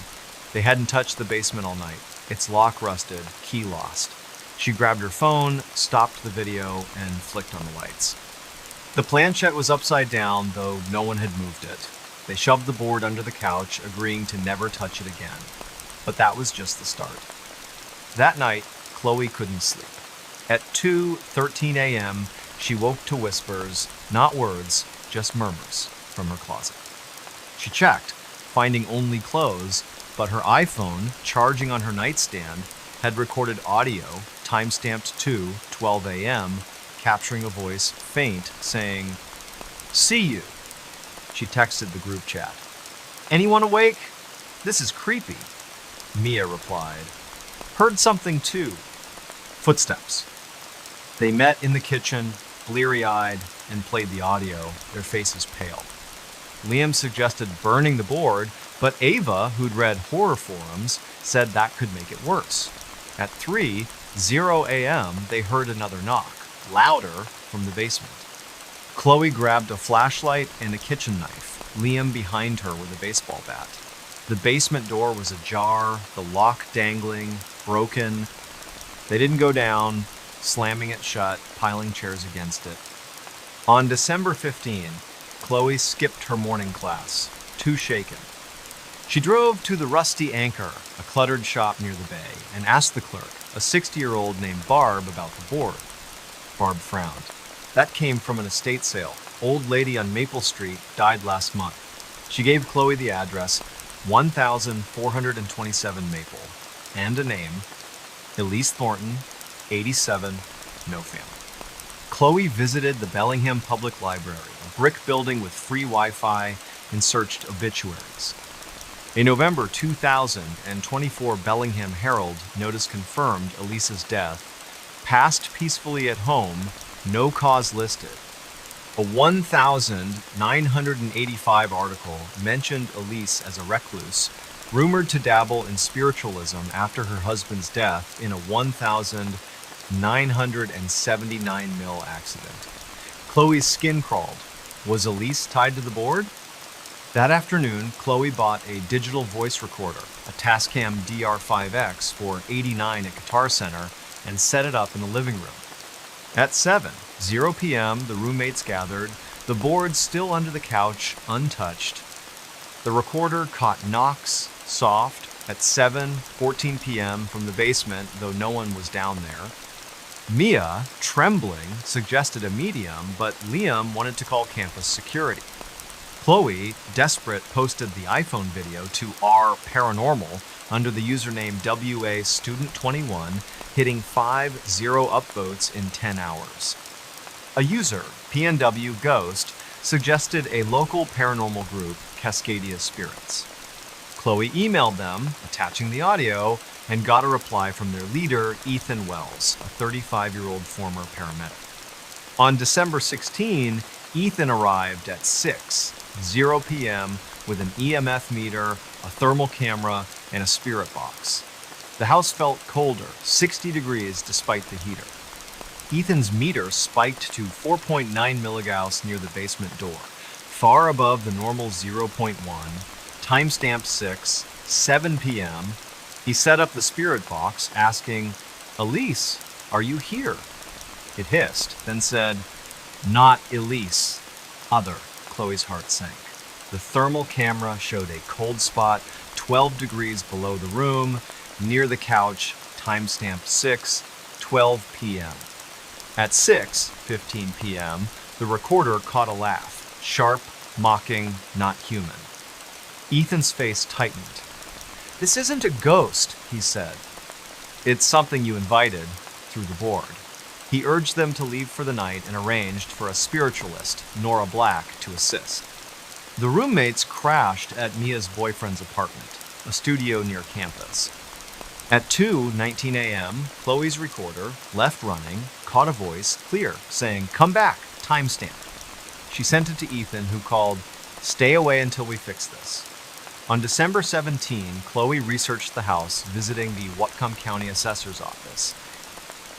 They hadn't touched the basement all night. Its lock rusted, key lost. She grabbed her phone, stopped the video, and flicked on the lights. The planchette was upside down, though no one had moved it. They shoved the board under the couch, agreeing to never touch it again. But that was just the start. That night, Chloe couldn't sleep. At 2:13 a.m., she woke to whispers, not words, just murmurs, from her closet. She checked, finding only clothes, but her iPhone, charging on her nightstand, had recorded audio, timestamped 2:12 a.m., capturing a voice, faint, saying, "See you." She texted the group chat. "Anyone awake? This is creepy." Mia replied, "Heard something too." Footsteps. They met in the kitchen, bleary-eyed, and played the audio, their faces pale. Liam suggested burning the board, but Ava, who'd read horror forums, said that could make it worse. At 3:00 a.m., they heard another knock, louder, from the basement. Chloe grabbed a flashlight and a kitchen knife, Liam behind her with a baseball bat. The basement door was ajar, the lock dangling, broken. They didn't go down, slamming it shut, piling chairs against it. On December 15, Chloe skipped her morning class, too shaken. She drove to the Rusty Anchor, a cluttered shop near the bay, and asked the clerk, a 60-year-old named Barb, about the board. Barb frowned. That came from an estate sale. Old lady on Maple Street died last month. She gave Chloe the address, 1427 Maple, and a name, Elise Thornton, 87, no family. Chloe visited the Bellingham Public Library, a brick building with free Wi-Fi, and searched obituaries. A November 2024 Bellingham Herald notice confirmed Elise's death. Passed peacefully at home, no cause listed. A 1985 article mentioned Elise as a recluse, rumored to dabble in spiritualism after her husband's death in a 1979 mill accident. Chloe's skin crawled. Was Elise tied to the board? That afternoon, Chloe bought a digital voice recorder, a Tascam DR5X for $89 at Guitar Center, and set it up in the living room. At 7:00 p.m., the roommates gathered, the board still under the couch, untouched. The recorder caught knocks, soft, at 7:14 p.m. from the basement, though no one was down there. Mia, trembling, suggested a medium, but Liam wanted to call campus security. Chloe, desperate, posted the iPhone video to R Paranormal under the username WA-Student21, hitting 50 upvotes in 10 hours. A user, PNW Ghost, suggested a local paranormal group, Cascadia Spirits. Chloe emailed them, attaching the audio, and got a reply from their leader, Ethan Wells, a 35-year-old former paramedic. On December 16, Ethan arrived at 6:00 p.m. with an EMF meter, a thermal camera, and a spirit box. The house felt colder, 60 degrees despite the heater. Ethan's meter spiked to 4.9 milligauss near the basement door, far above the normal 0.1, timestamp 7 p.m. He set up the spirit box, asking, "Elise, are you here?" It hissed, then said, "Not Elise, other." Chloe's heart sank. The thermal camera showed a cold spot 12 degrees below the room, near the couch, timestamp 6:12 p.m. At 6:15 p.m., the recorder caught a laugh, sharp, mocking, not human. Ethan's face tightened. "This isn't a ghost," he said. "It's something you invited through the board." He urged them to leave for the night and arranged for a spiritualist, Nora Black, to assist. The roommates crashed at Mia's boyfriend's apartment, a studio near campus. At 2:19 a.m., Chloe's recorder, left running, caught a voice, clear, saying, "Come back, timestamp." She sent it to Ethan, who called, "Stay away until we fix this." On December 17, Chloe researched the house, visiting the Whatcom County Assessor's Office.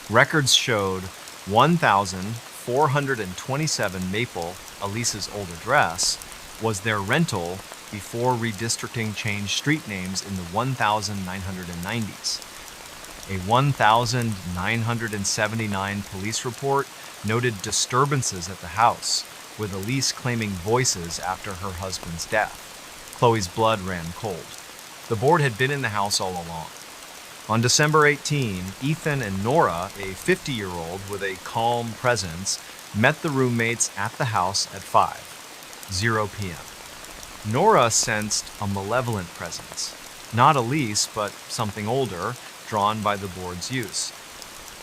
Records showed 1427 Maple, Elise's old address, was their rental before redistricting changed street names in the 1990s. A 1979 police report noted disturbances at the house, with Elise claiming voices after her husband's death. Chloe's blood ran cold. The board had been in the house all along. On December 18, Ethan and Nora, a 50-year-old with a calm presence, met the roommates at the house at 5:00 p.m. Nora sensed a malevolent presence. Not Elise, but something older, drawn by the board's use.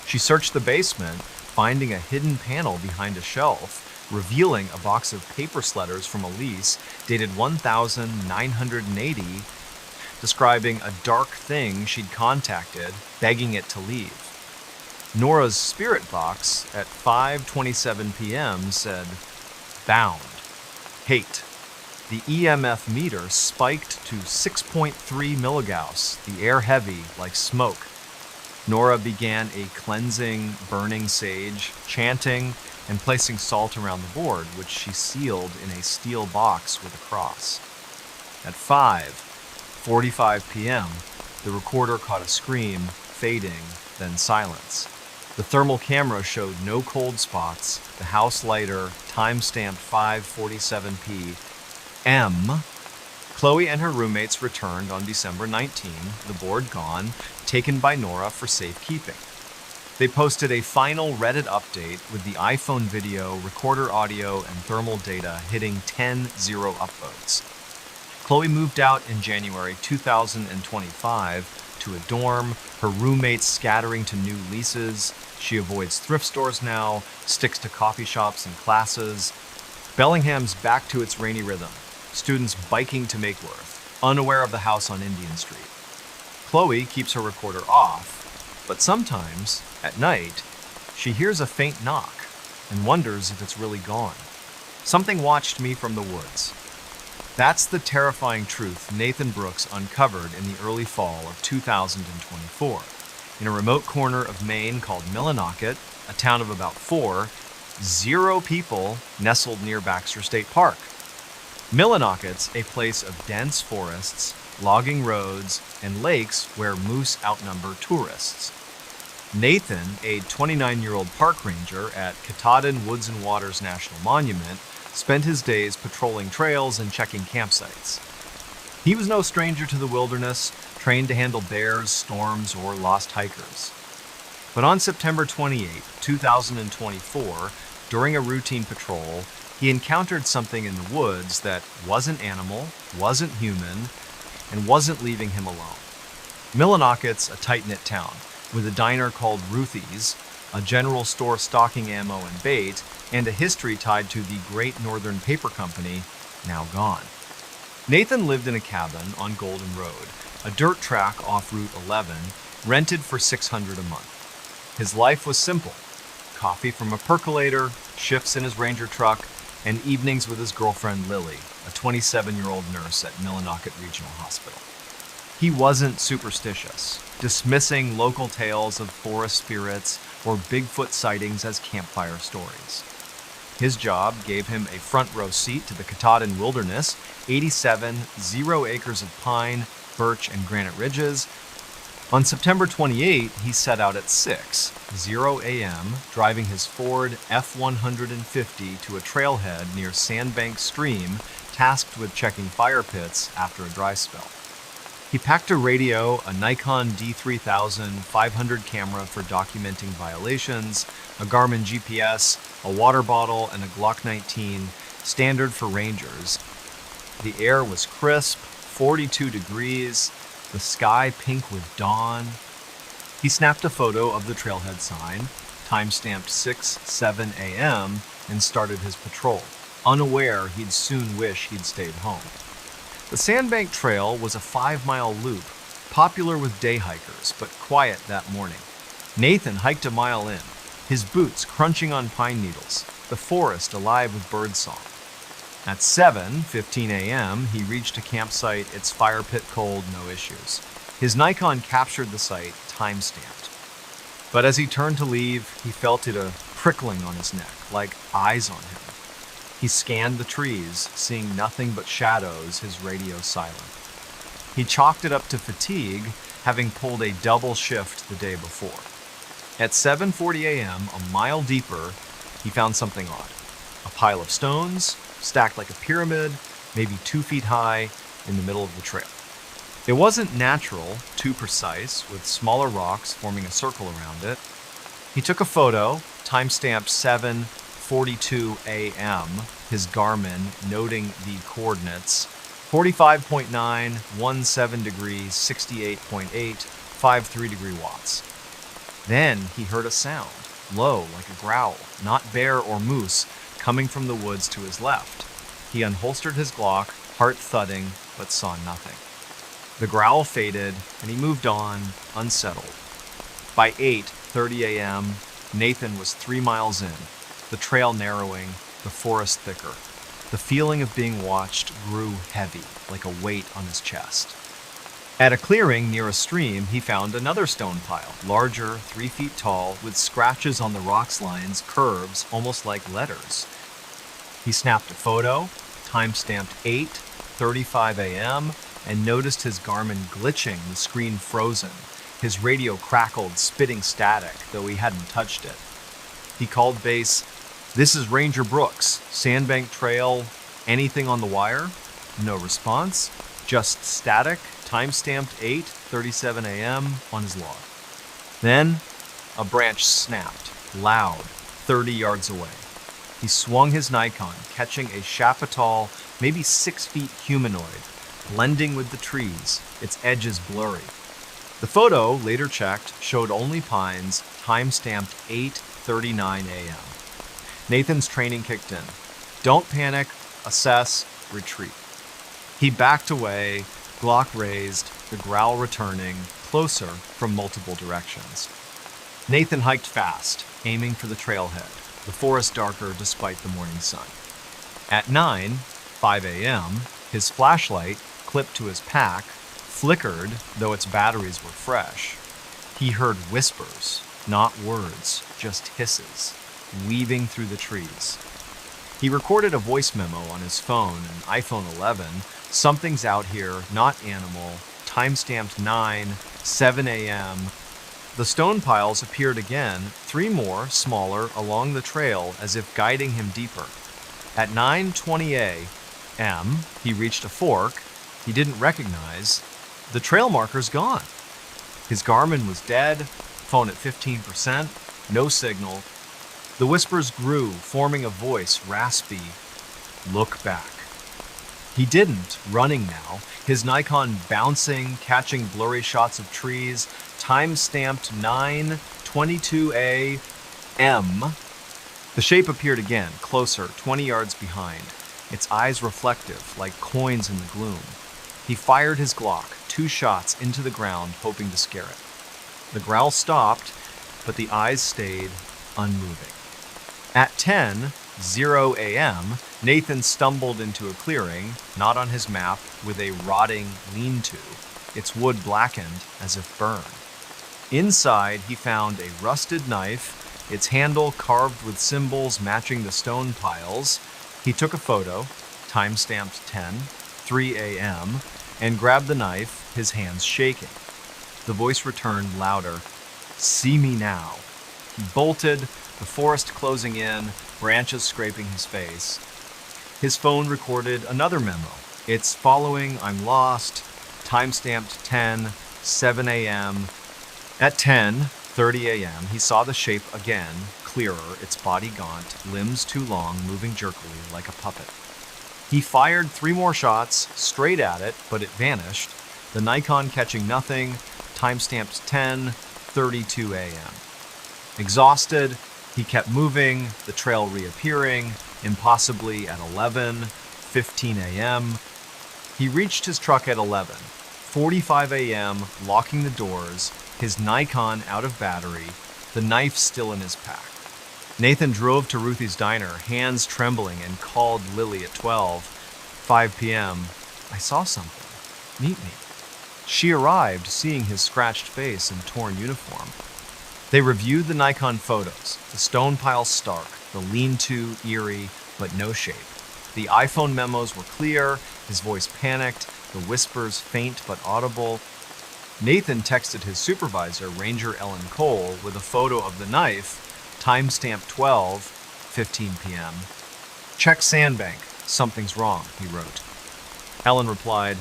She searched the basement, finding a hidden panel behind a shelf, revealing a box of paper letters from Elise dated 1980, describing a dark thing she'd contacted, begging it to leave. Nora's spirit box at 5:27 p.m. said, "Bound. Hate." The EMF meter spiked to 6.3 milligauss, the air heavy like smoke. Nora began a cleansing, burning sage, chanting and placing salt around the board, which she sealed in a steel box with a cross. At 5:45 p.m., the recorder caught a scream, fading, then silence. The thermal camera showed no cold spots, the house lighter time-stamped 5:47 p.m. Chloe and her roommates returned on December 19, the board gone, taken by Nora for safekeeping. They posted a final Reddit update with the iPhone video, recorder audio, and thermal data hitting 10-0 upvotes. Chloe moved out in January 2025 to a dorm, her roommates scattering to new leases. She avoids thrift stores now, sticks to coffee shops and classes. Bellingham's back to its rainy rhythm. Students biking to Makeworth, unaware of the house on Indian Street. Chloe keeps her recorder off, but sometimes, at night, she hears a faint knock and wonders if it's really gone. Something watched me from the woods. That's the terrifying truth Nathan Brooks uncovered in the early fall of 2024 in a remote corner of Maine called Millinocket, a town of about 0 people nestled near Baxter State Park. Millinocket's a place of dense forests, logging roads, and lakes where moose outnumber tourists. Nathan, a 29-year-old park ranger at Katahdin Woods and Waters National Monument, spent his days patrolling trails and checking campsites. He was no stranger to the wilderness, trained to handle bears, storms, or lost hikers. But on September 28, 2024, during a routine patrol, he encountered something in the woods that wasn't animal, wasn't human, and wasn't leaving him alone. Millinocket's a tight-knit town, with a diner called Ruthie's, a general store stocking ammo and bait, and a history tied to the Great Northern Paper Company, now gone. Nathan lived in a cabin on Golden Road, a dirt track off Route 11, rented for $600 a month. His life was simple: coffee from a percolator, shifts in his Ranger truck, and evenings with his girlfriend Lily, a 27-year-old nurse at Millinocket Regional Hospital. He wasn't superstitious, dismissing local tales of forest spirits or Bigfoot sightings as campfire stories. His job gave him a front row seat to the Katahdin Wilderness, 0 acres of pine, birch, and granite ridges. On September 28, he set out at 6:00 a.m., driving his Ford F-150 to a trailhead near Sandbank Stream, tasked with checking fire pits after a dry spell. He packed a radio, a Nikon D3000 500 camera for documenting violations, a Garmin GPS, a water bottle, and a Glock 19, standard for rangers. The air was crisp, 42 degrees, the sky pink with dawn. He snapped a photo of the trailhead sign, time-stamped 6:07 a.m., and started his patrol, unaware he'd soon wish he'd stayed home. The Sandbank Trail was a 5-mile loop, popular with day hikers, but quiet that morning. Nathan hiked a mile in, his boots crunching on pine needles, the forest alive with birdsong. At 7:15 a.m., he reached a campsite, its fire pit cold, no issues. His Nikon captured the site, time-stamped. But as he turned to leave, he felt it a prickling on his neck, like eyes on him. He scanned the trees, seeing nothing but shadows, his radio silent. He chalked it up to fatigue, having pulled a double shift the day before. At 7:40 a.m., a mile deeper, he found something odd. A pile of stones, stacked like a pyramid, maybe 2 feet high, in the middle of the trail. It wasn't natural, too precise, with smaller rocks forming a circle around it. He took a photo, timestamped 7:42 a.m., his Garmin noting the coordinates 45.9, 17 degrees, 68.8, 53 degree watts. Then he heard a sound, low like a growl, not bear or moose, coming from the woods to his left. He unholstered his Glock, heart thudding, but saw nothing. The growl faded, and he moved on, unsettled. By 8:30 a.m., Nathan was 3 miles in, the trail narrowing, the forest thicker. The feeling of being watched grew heavy, like a weight on his chest. At a clearing near a stream, he found another stone pile, larger, 3 feet tall, with scratches on the rock's lines, curves, almost like letters. He snapped a photo, timestamped 8:35 a.m., and noticed his Garmin glitching, the screen frozen. His radio crackled, spitting static, though he hadn't touched it. He called base. "This is Ranger Brooks, Sandbank Trail, anything on the wire?" No response, just static, timestamped 8:37 a.m. on his log. Then, a branch snapped, loud, 30 yards away. He swung his Nikon, catching a Chapital, maybe 6 feet humanoid, blending with the trees, its edges blurry. The photo, later checked, showed only pines, timestamped 8:39 a.m. Nathan's training kicked in. Don't panic, assess, retreat. He backed away, Glock raised, the growl returning, closer from multiple directions. Nathan hiked fast, aiming for the trailhead, the forest darker despite the morning sun. At 9:05 a.m., his flashlight, clipped to his pack, flickered, though its batteries were fresh. He heard whispers, not words, just hisses, weaving through the trees. He recorded a voice memo on his phone, an iPhone 11. "Something's out here, not animal," timestamped 9:07 a.m. The stone piles appeared again, 3 more, smaller, along the trail as if guiding him deeper. At 9:20 a.m., he reached a fork he didn't recognize. The trail marker's gone. His Garmin was dead, phone at 15%, no signal. The whispers grew, forming a voice, raspy. "Look back." He didn't, running now, his Nikon bouncing, catching blurry shots of trees, time-stamped 9:22 a.m. The shape appeared again, closer, 20 yards behind, its eyes reflective, like coins in the gloom. He fired his Glock, 2 shots into the ground, hoping to scare it. The growl stopped, but the eyes stayed unmoving. At 10:00 a.m., Nathan stumbled into a clearing, not on his map, with a rotting lean-to, its wood blackened as if burned. Inside, he found a rusted knife, its handle carved with symbols matching the stone piles. He took a photo, timestamped 10:03 a.m., and grabbed the knife, his hands shaking. The voice returned louder. "See me now." He bolted, the forest closing in, branches scraping his face. His phone recorded another memo. "It's following, I'm lost," timestamped 10:07 a.m. At 10:30 a.m., he saw the shape again, clearer, its body gaunt, limbs too long, moving jerkily like a puppet. He fired 3 more shots, straight at it, but it vanished, the Nikon catching nothing, timestamped 10:32 a.m. Exhausted, he kept moving, the trail reappearing, impossibly at 11:15 a.m. He reached his truck at 11:45 a.m., locking the doors, his Nikon out of battery, the knife still in his pack. Nathan drove to Ruthie's diner, hands trembling, and called Lily at 12:05 p.m. "I saw something. Meet me." She arrived, seeing his scratched face and torn uniform. They reviewed the Nikon photos, the stone pile stark, the lean-to eerie, but no shape. The iPhone memos were clear, his voice panicked, the whispers faint but audible. Nathan texted his supervisor, Ranger Ellen Cole, with a photo of the knife, timestamp 12:15 p.m. "Check sandbank. Something's wrong," he wrote. Ellen replied,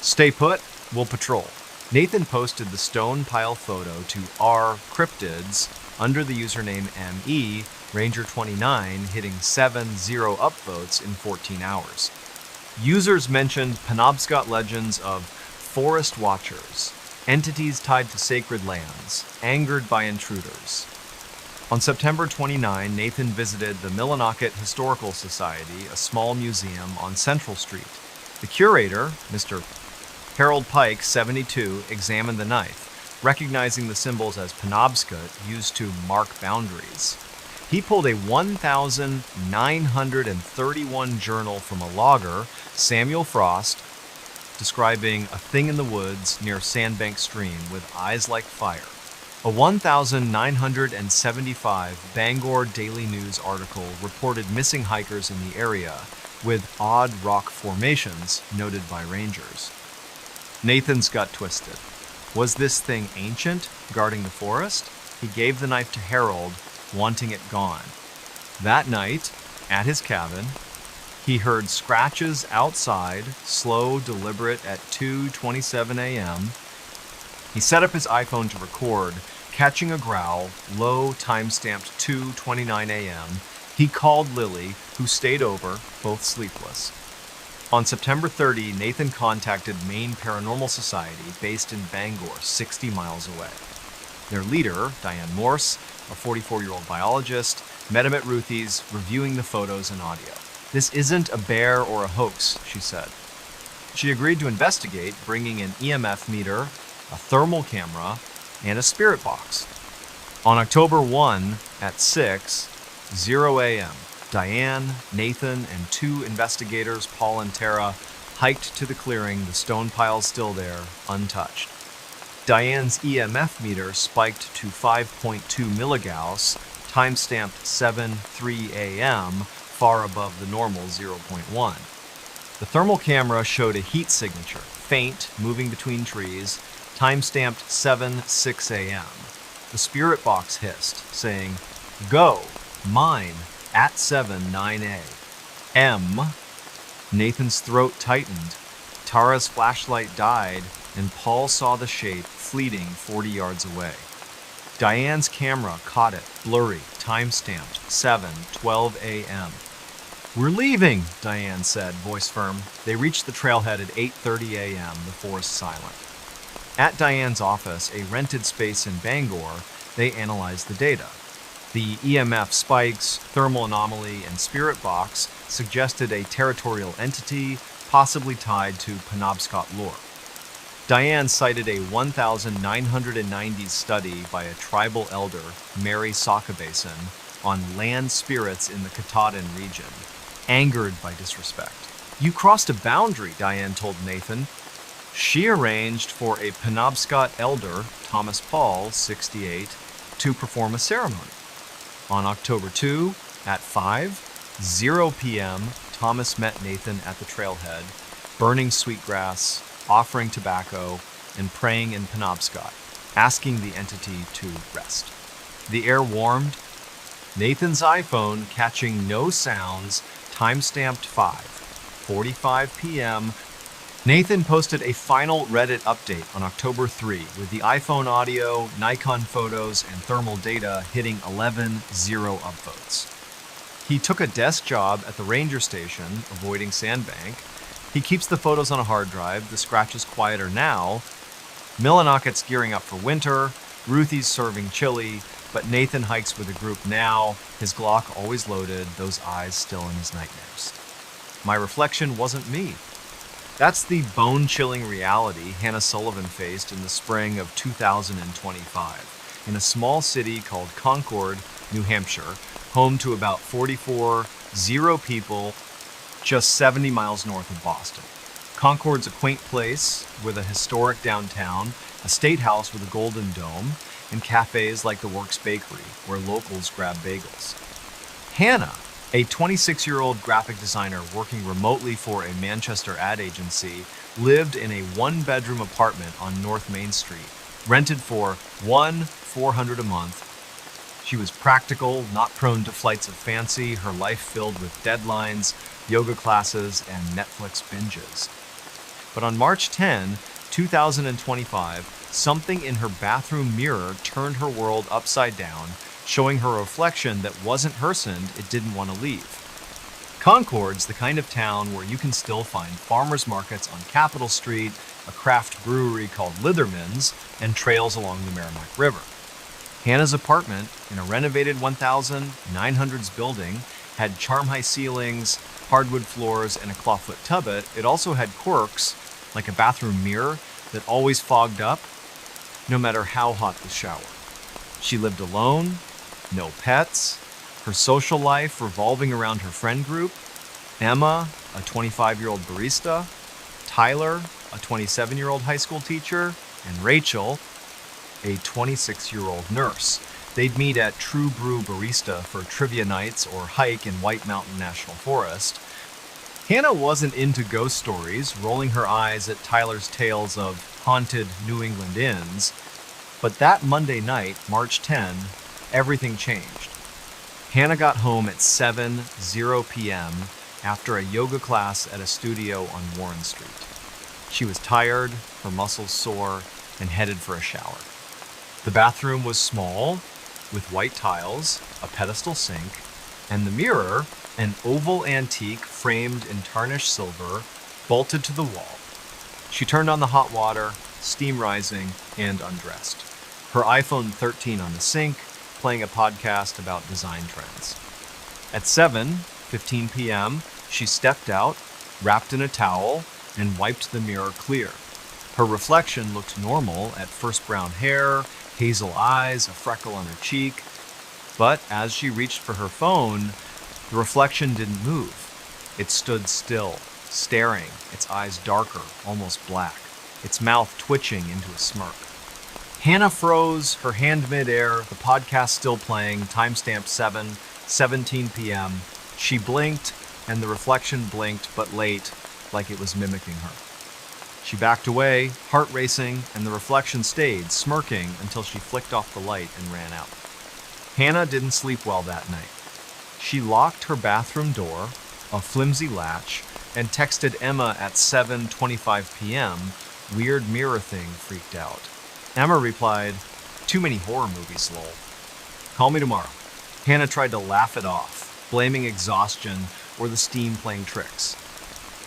"Stay put, we'll patrol." Nathan posted the stone pile photo to R Cryptids under the username ME Ranger 29, hitting 7-0 upvotes in 14 hours. Users mentioned Penobscot legends of forest watchers, entities tied to sacred lands, angered by intruders. On September 29, Nathan visited the Millinocket Historical Society, a small museum on Central Street. The curator, Mr. Harold Pike, 72, examined the knife, recognizing the symbols as Penobscot used to mark boundaries. He pulled a 1,931 journal from a logger, Samuel Frost, describing a thing in the woods near Sandbank Stream with eyes like fire. A 1,975 Bangor Daily News article reported missing hikers in the area, with odd rock formations noted by rangers. Nathan's gut twisted. Was this thing ancient, guarding the forest? He gave the knife to Harold, wanting it gone. That night, at his cabin, he heard scratches outside, slow, deliberate at 2:27 a.m. He set up his iPhone to record, catching a growl, low, time-stamped 2:29 a.m. He called Lily, who stayed over, both sleepless. On September 30, Nathan contacted Maine Paranormal Society, based in Bangor, 60 miles away. Their leader, Diane Morse, a 44-year-old biologist, met him at Ruthie's, reviewing the photos and audio. "This isn't a bear or a hoax," she said. She agreed to investigate, bringing an EMF meter, a thermal camera, and a spirit box. On October 1 at 6:00 a.m., Diane, Nathan, and 2 investigators, Paul and Tara, hiked to the clearing, the stone piles still there, untouched. Diane's EMF meter spiked to 5.2 milligauss, time-stamped 7:03 a.m., far above the normal 0.1. The thermal camera showed a heat signature, faint, moving between trees, time-stamped 7:06 a.m. The spirit box hissed, saying, "Go, mine, at 7:09 a.m." Nathan's throat tightened. Tara's flashlight died, and Paul saw the shape fleeting 40 yards away. Diane's camera caught it, blurry, time-stamped 7:12 a.m. "We're leaving," Diane said, voice firm. They reached the trailhead at 8:30 a.m., the forest silent. At Diane's office, a rented space in Bangor, they analyzed the data. The EMF spikes, thermal anomaly, and spirit box suggested a territorial entity, possibly tied to Penobscot lore. Diane cited a 1990s study by a tribal elder, Mary Sakabason, on land spirits in the Katahdin region, angered by disrespect. "You crossed a boundary," Diane told Nathan. She arranged for a Penobscot elder, Thomas Paul, 68, to perform a ceremony. On October 2, at 5:00 p.m., Thomas met Nathan at the trailhead, burning sweetgrass, offering tobacco, and praying in Penobscot, asking the entity to rest. The air warmed, Nathan's iPhone catching no sounds, time-stamped 5:45 p.m. Nathan posted a final Reddit update on October 3 with the iPhone audio, Nikon photos, and thermal data hitting 11-0 upvotes. He took a desk job at the ranger station, avoiding Sandbank. He keeps the photos on a hard drive, the scratch is quieter now. Millinocket's gearing up for winter, Ruthie's serving chili, but Nathan hikes with a group now, his Glock always loaded, those eyes still in his nightmares. My reflection wasn't me. That's the bone-chilling reality Hannah Sullivan faced in the spring of 2025 in a small city called Concord, New Hampshire, home to about 44,000 people, just 70 miles north of Boston. Concord's a quaint place with a historic downtown, a state house with a golden dome, and cafes like the Works Bakery, where locals grab bagels. Hannah, A 26-year-old graphic designer working remotely for a Manchester ad agency lived in a one-bedroom apartment on North Main Street, rented for $400 a month. She was practical, not prone to flights of fancy, her life filled with deadlines, yoga classes, and Netflix binges. But on March 10, 2025, something in her bathroom mirror turned her world upside down, showing her a reflection that wasn't her scent it didn't want to leave. Concord's the kind of town where you can still find farmers markets on Capitol Street, a craft brewery called Litherman's, and trails along the Merrimack River. Hannah's apartment, in a renovated 1900s building, had charm-high ceilings, hardwood floors, and a clawfoot tubet. It also had quirks, like a bathroom mirror that always fogged up, no matter how hot the shower. She lived alone, no pets, her social life revolving around her friend group: Emma, a 25-year-old barista; Tyler, a 27-year-old high school teacher; and Rachel, a 26-year-old nurse. They'd meet at True Brew Barista for trivia nights or hike in White Mountain National Forest. Hannah wasn't into ghost stories, rolling her eyes at Tyler's tales of haunted New England inns. But that Monday night, March 10, everything changed. Hannah got home at 7:00 p.m. after a yoga class at a studio on Warren Street. She was tired, her muscles sore, and headed for a shower. The bathroom was small, with white tiles, a pedestal sink, and the mirror, an oval antique framed in tarnished silver, bolted to the wall. She turned on the hot water, steam rising, and undressed. Her iPhone 13 on the sink, playing a podcast about design trends. At 7:15 p.m., she stepped out, wrapped in a towel, and wiped the mirror clear. Her reflection looked normal at first: brown hair, hazel eyes, a freckle on her cheek. But as she reached for her phone, the reflection didn't move. It stood still, staring, its eyes darker, almost black, its mouth twitching into a smirk. Hannah froze, her hand midair, the podcast still playing, timestamp 7:17 p.m. She blinked, and the reflection blinked, but late, like it was mimicking her. She backed away, heart racing, and the reflection stayed, smirking, until she flicked off the light and ran out. Hannah didn't sleep well that night. She locked her bathroom door, a flimsy latch, and texted Emma at 7:25 p.m. Weird mirror thing, freaked out. Emma replied, "Too many horror movies, lol. Call me tomorrow." Hannah tried to laugh it off, blaming exhaustion or the steam playing tricks.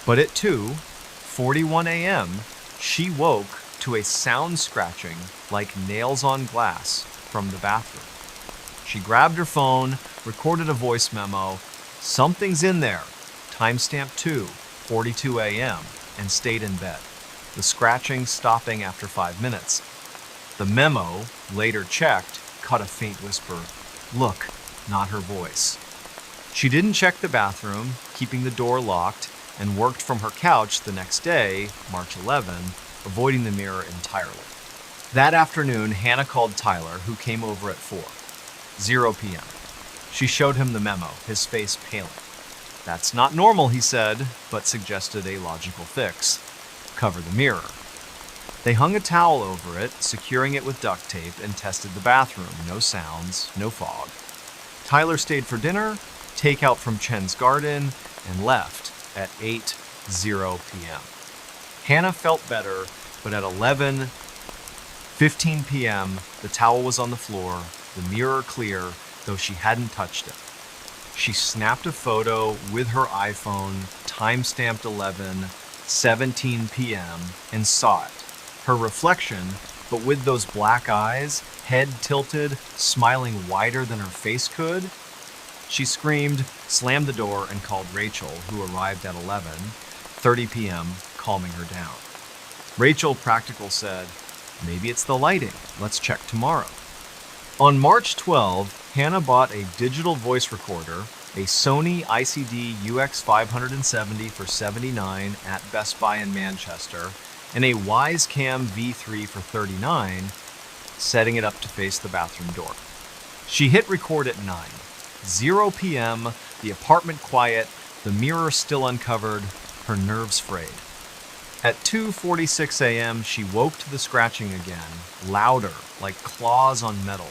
But at 2:41 a.m., she woke to a sound scratching like nails on glass from the bathroom. She grabbed her phone, recorded a voice memo, "Something's in there," timestamp 2:42 a.m., and stayed in bed, the scratching stopping after 5 minutes. The memo, later checked, caught a faint whisper, "Look," not her voice. She didn't check the bathroom, keeping the door locked, and worked from her couch the next day, March 11, avoiding the mirror entirely. That afternoon, Hannah called Tyler, who came over at 4:00 p.m. She showed him the memo, his face paling. "That's not normal," he said, but suggested a logical fix: cover the mirror. They hung a towel over it, securing it with duct tape, and tested the bathroom. No sounds, no fog. Tyler stayed for dinner, takeout from Chen's Garden, and left at 8:00 p.m. Hannah felt better, but at 11:15 p.m., the towel was on the floor, the mirror clear, though she hadn't touched it. She snapped a photo with her iPhone, timestamped 11:17 p.m., and saw it. Her reflection, but with those black eyes, head tilted, smiling wider than her face could. She screamed, slammed the door, and called Rachel, who arrived at 11:30 p.m., calming her down. Rachel, practical, said, "Maybe it's the lighting. Let's check tomorrow." On March 12, Hannah bought a digital voice recorder, a Sony ICD UX570 for $79 at Best Buy in Manchester, and a Wisecam V3 for $39, setting it up to face the bathroom door. She hit record at 9:00 p.m., The apartment quiet, the mirror still uncovered, her nerves frayed. At 2:46 a.m., she woke to the scratching again, louder, like claws on metal.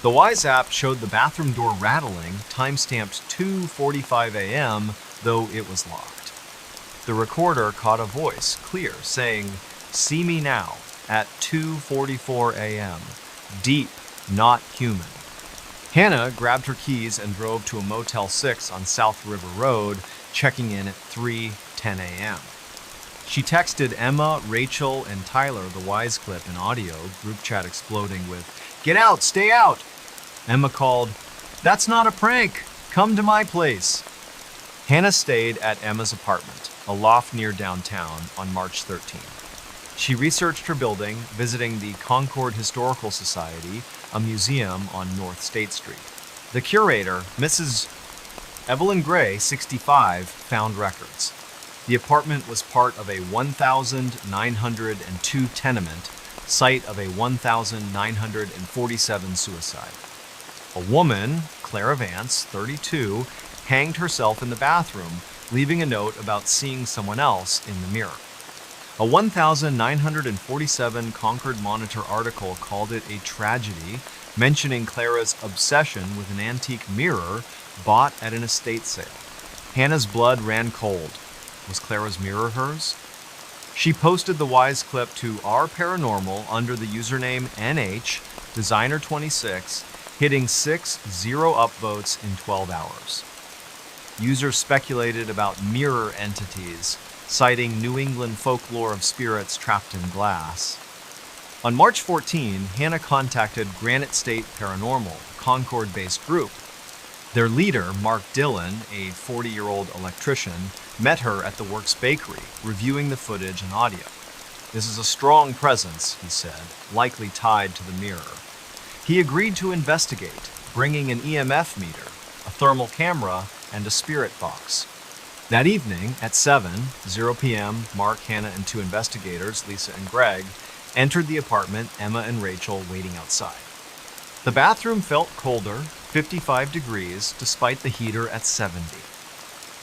The Wise app showed the bathroom door rattling, time-stamped 2:45 a.m., though it was locked. The recorder caught a voice, clear, saying, "See me now, at 2:44 a.m. Deep, not human." Hannah grabbed her keys and drove to a Motel 6 on South River Road, checking in at 3:10 a.m. She texted Emma, Rachel, and Tyler the Wise clip in audio, group chat exploding with, "Get out, stay out!" Emma called, "That's not a prank, come to my place." Hannah stayed at Emma's apartment, a loft near downtown, on March 13th. She researched her building, visiting the Concord Historical Society, a museum on North State Street. The curator, Mrs. Evelyn Gray, 65, found records. The apartment was part of a 1,902 tenement, site of a 1,947 suicide. A woman, Clara Vance, 32, hanged herself in the bathroom, leaving a note about seeing someone else in the mirror. A 1,947 Concord Monitor article called it a tragedy, mentioning Clara's obsession with an antique mirror bought at an estate sale. Hannah's blood ran cold. Was Clara's mirror hers? She posted the Wise clip to R Paranormal under the username NH Designer 26, hitting 6 upvotes in 12 hours. Users speculated about mirror entities, citing New England folklore of spirits trapped in glass. On March 14, Hannah contacted Granite State Paranormal, a Concord-based group. Their leader, Mark Dillon, a 40-year-old electrician, met her at the Works Bakery, reviewing the footage and audio. "This is a strong presence," he said, likely tied to the mirror. He agreed to investigate, bringing an EMF meter, a thermal camera, and a spirit box. That evening, at 7:00 p.m., Mark, Hannah, and two investigators, Lisa and Greg, entered the apartment, Emma and Rachel waiting outside. The bathroom felt colder, 55 degrees, despite the heater at 70.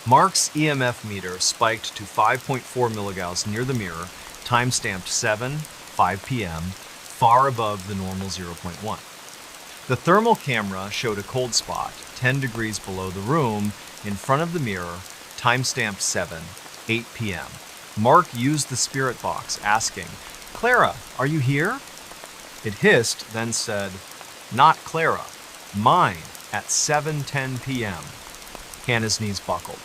Mark's EMF meter spiked to 5.4 milligauss near the mirror, time-stamped 7:05 p.m., far above the normal 0.1. The thermal camera showed a cold spot, 10 degrees below the room, in front of the mirror, time-stamped 7:08 p.m. Mark used the spirit box, asking, "Clara, are you here?" It hissed, then said, "Not Clara, mine, at 7:10 p.m. Hannah's knees buckled.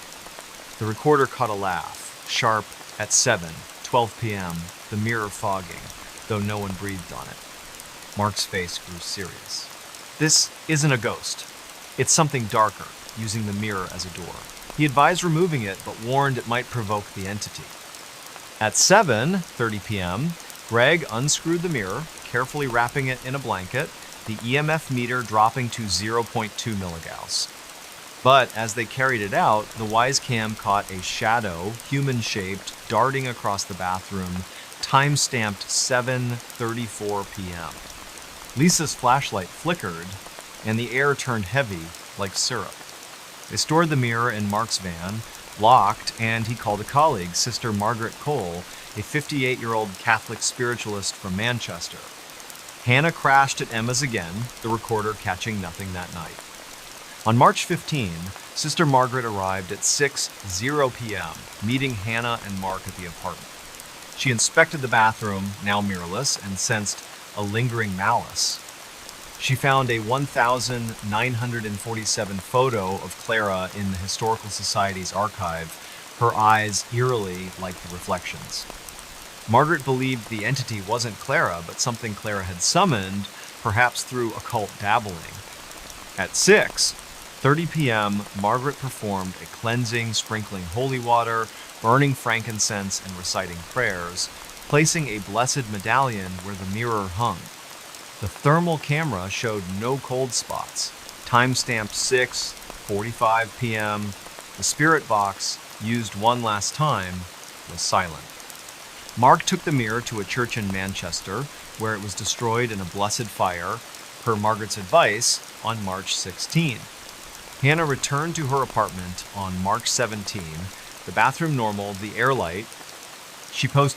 The recorder caught a laugh, sharp, at 7:12 p.m., the mirror fogging, though no one breathed on it. Mark's face grew serious. "This isn't a ghost. It's something darker, using the mirror as a door." He advised removing it, but warned it might provoke the entity. At 7:30 p.m., Greg unscrewed the mirror, carefully wrapping it in a blanket, the EMF meter dropping to 0.2 milligauss. But as they carried it out, the Wise cam caught a shadow, human-shaped, darting across the bathroom, time-stamped 7:34 p.m. Lisa's flashlight flickered, and the air turned heavy, like syrup. They stored the mirror in Mark's van, locked, and he called a colleague, Sister Margaret Cole, a 58-year-old Catholic spiritualist from Manchester. Hannah crashed at Emma's again, the recorder catching nothing that night. On March 15, Sister Margaret arrived at 6:00 p.m., meeting Hannah and Mark at the apartment. She inspected the bathroom, now mirrorless, and sensed a lingering malice. She found a 1,947 photo of Clara in the Historical Society's archive, her eyes eerily like the reflections. Margaret believed the entity wasn't Clara, but something Clara had summoned, perhaps through occult dabbling. At 6:30 p.m., Margaret performed a cleansing, sprinkling holy water, burning frankincense, and reciting prayers, placing a blessed medallion where the mirror hung. The thermal camera showed no cold spots. Time-stamped 6:45 p.m. The spirit box, used one last time, was silent. Mark took the mirror to a church in Manchester, where it was destroyed in a blessed fire, per Margaret's advice, on March 16. Hannah returned to her apartment on March 17, the bathroom normal, the air light. She posted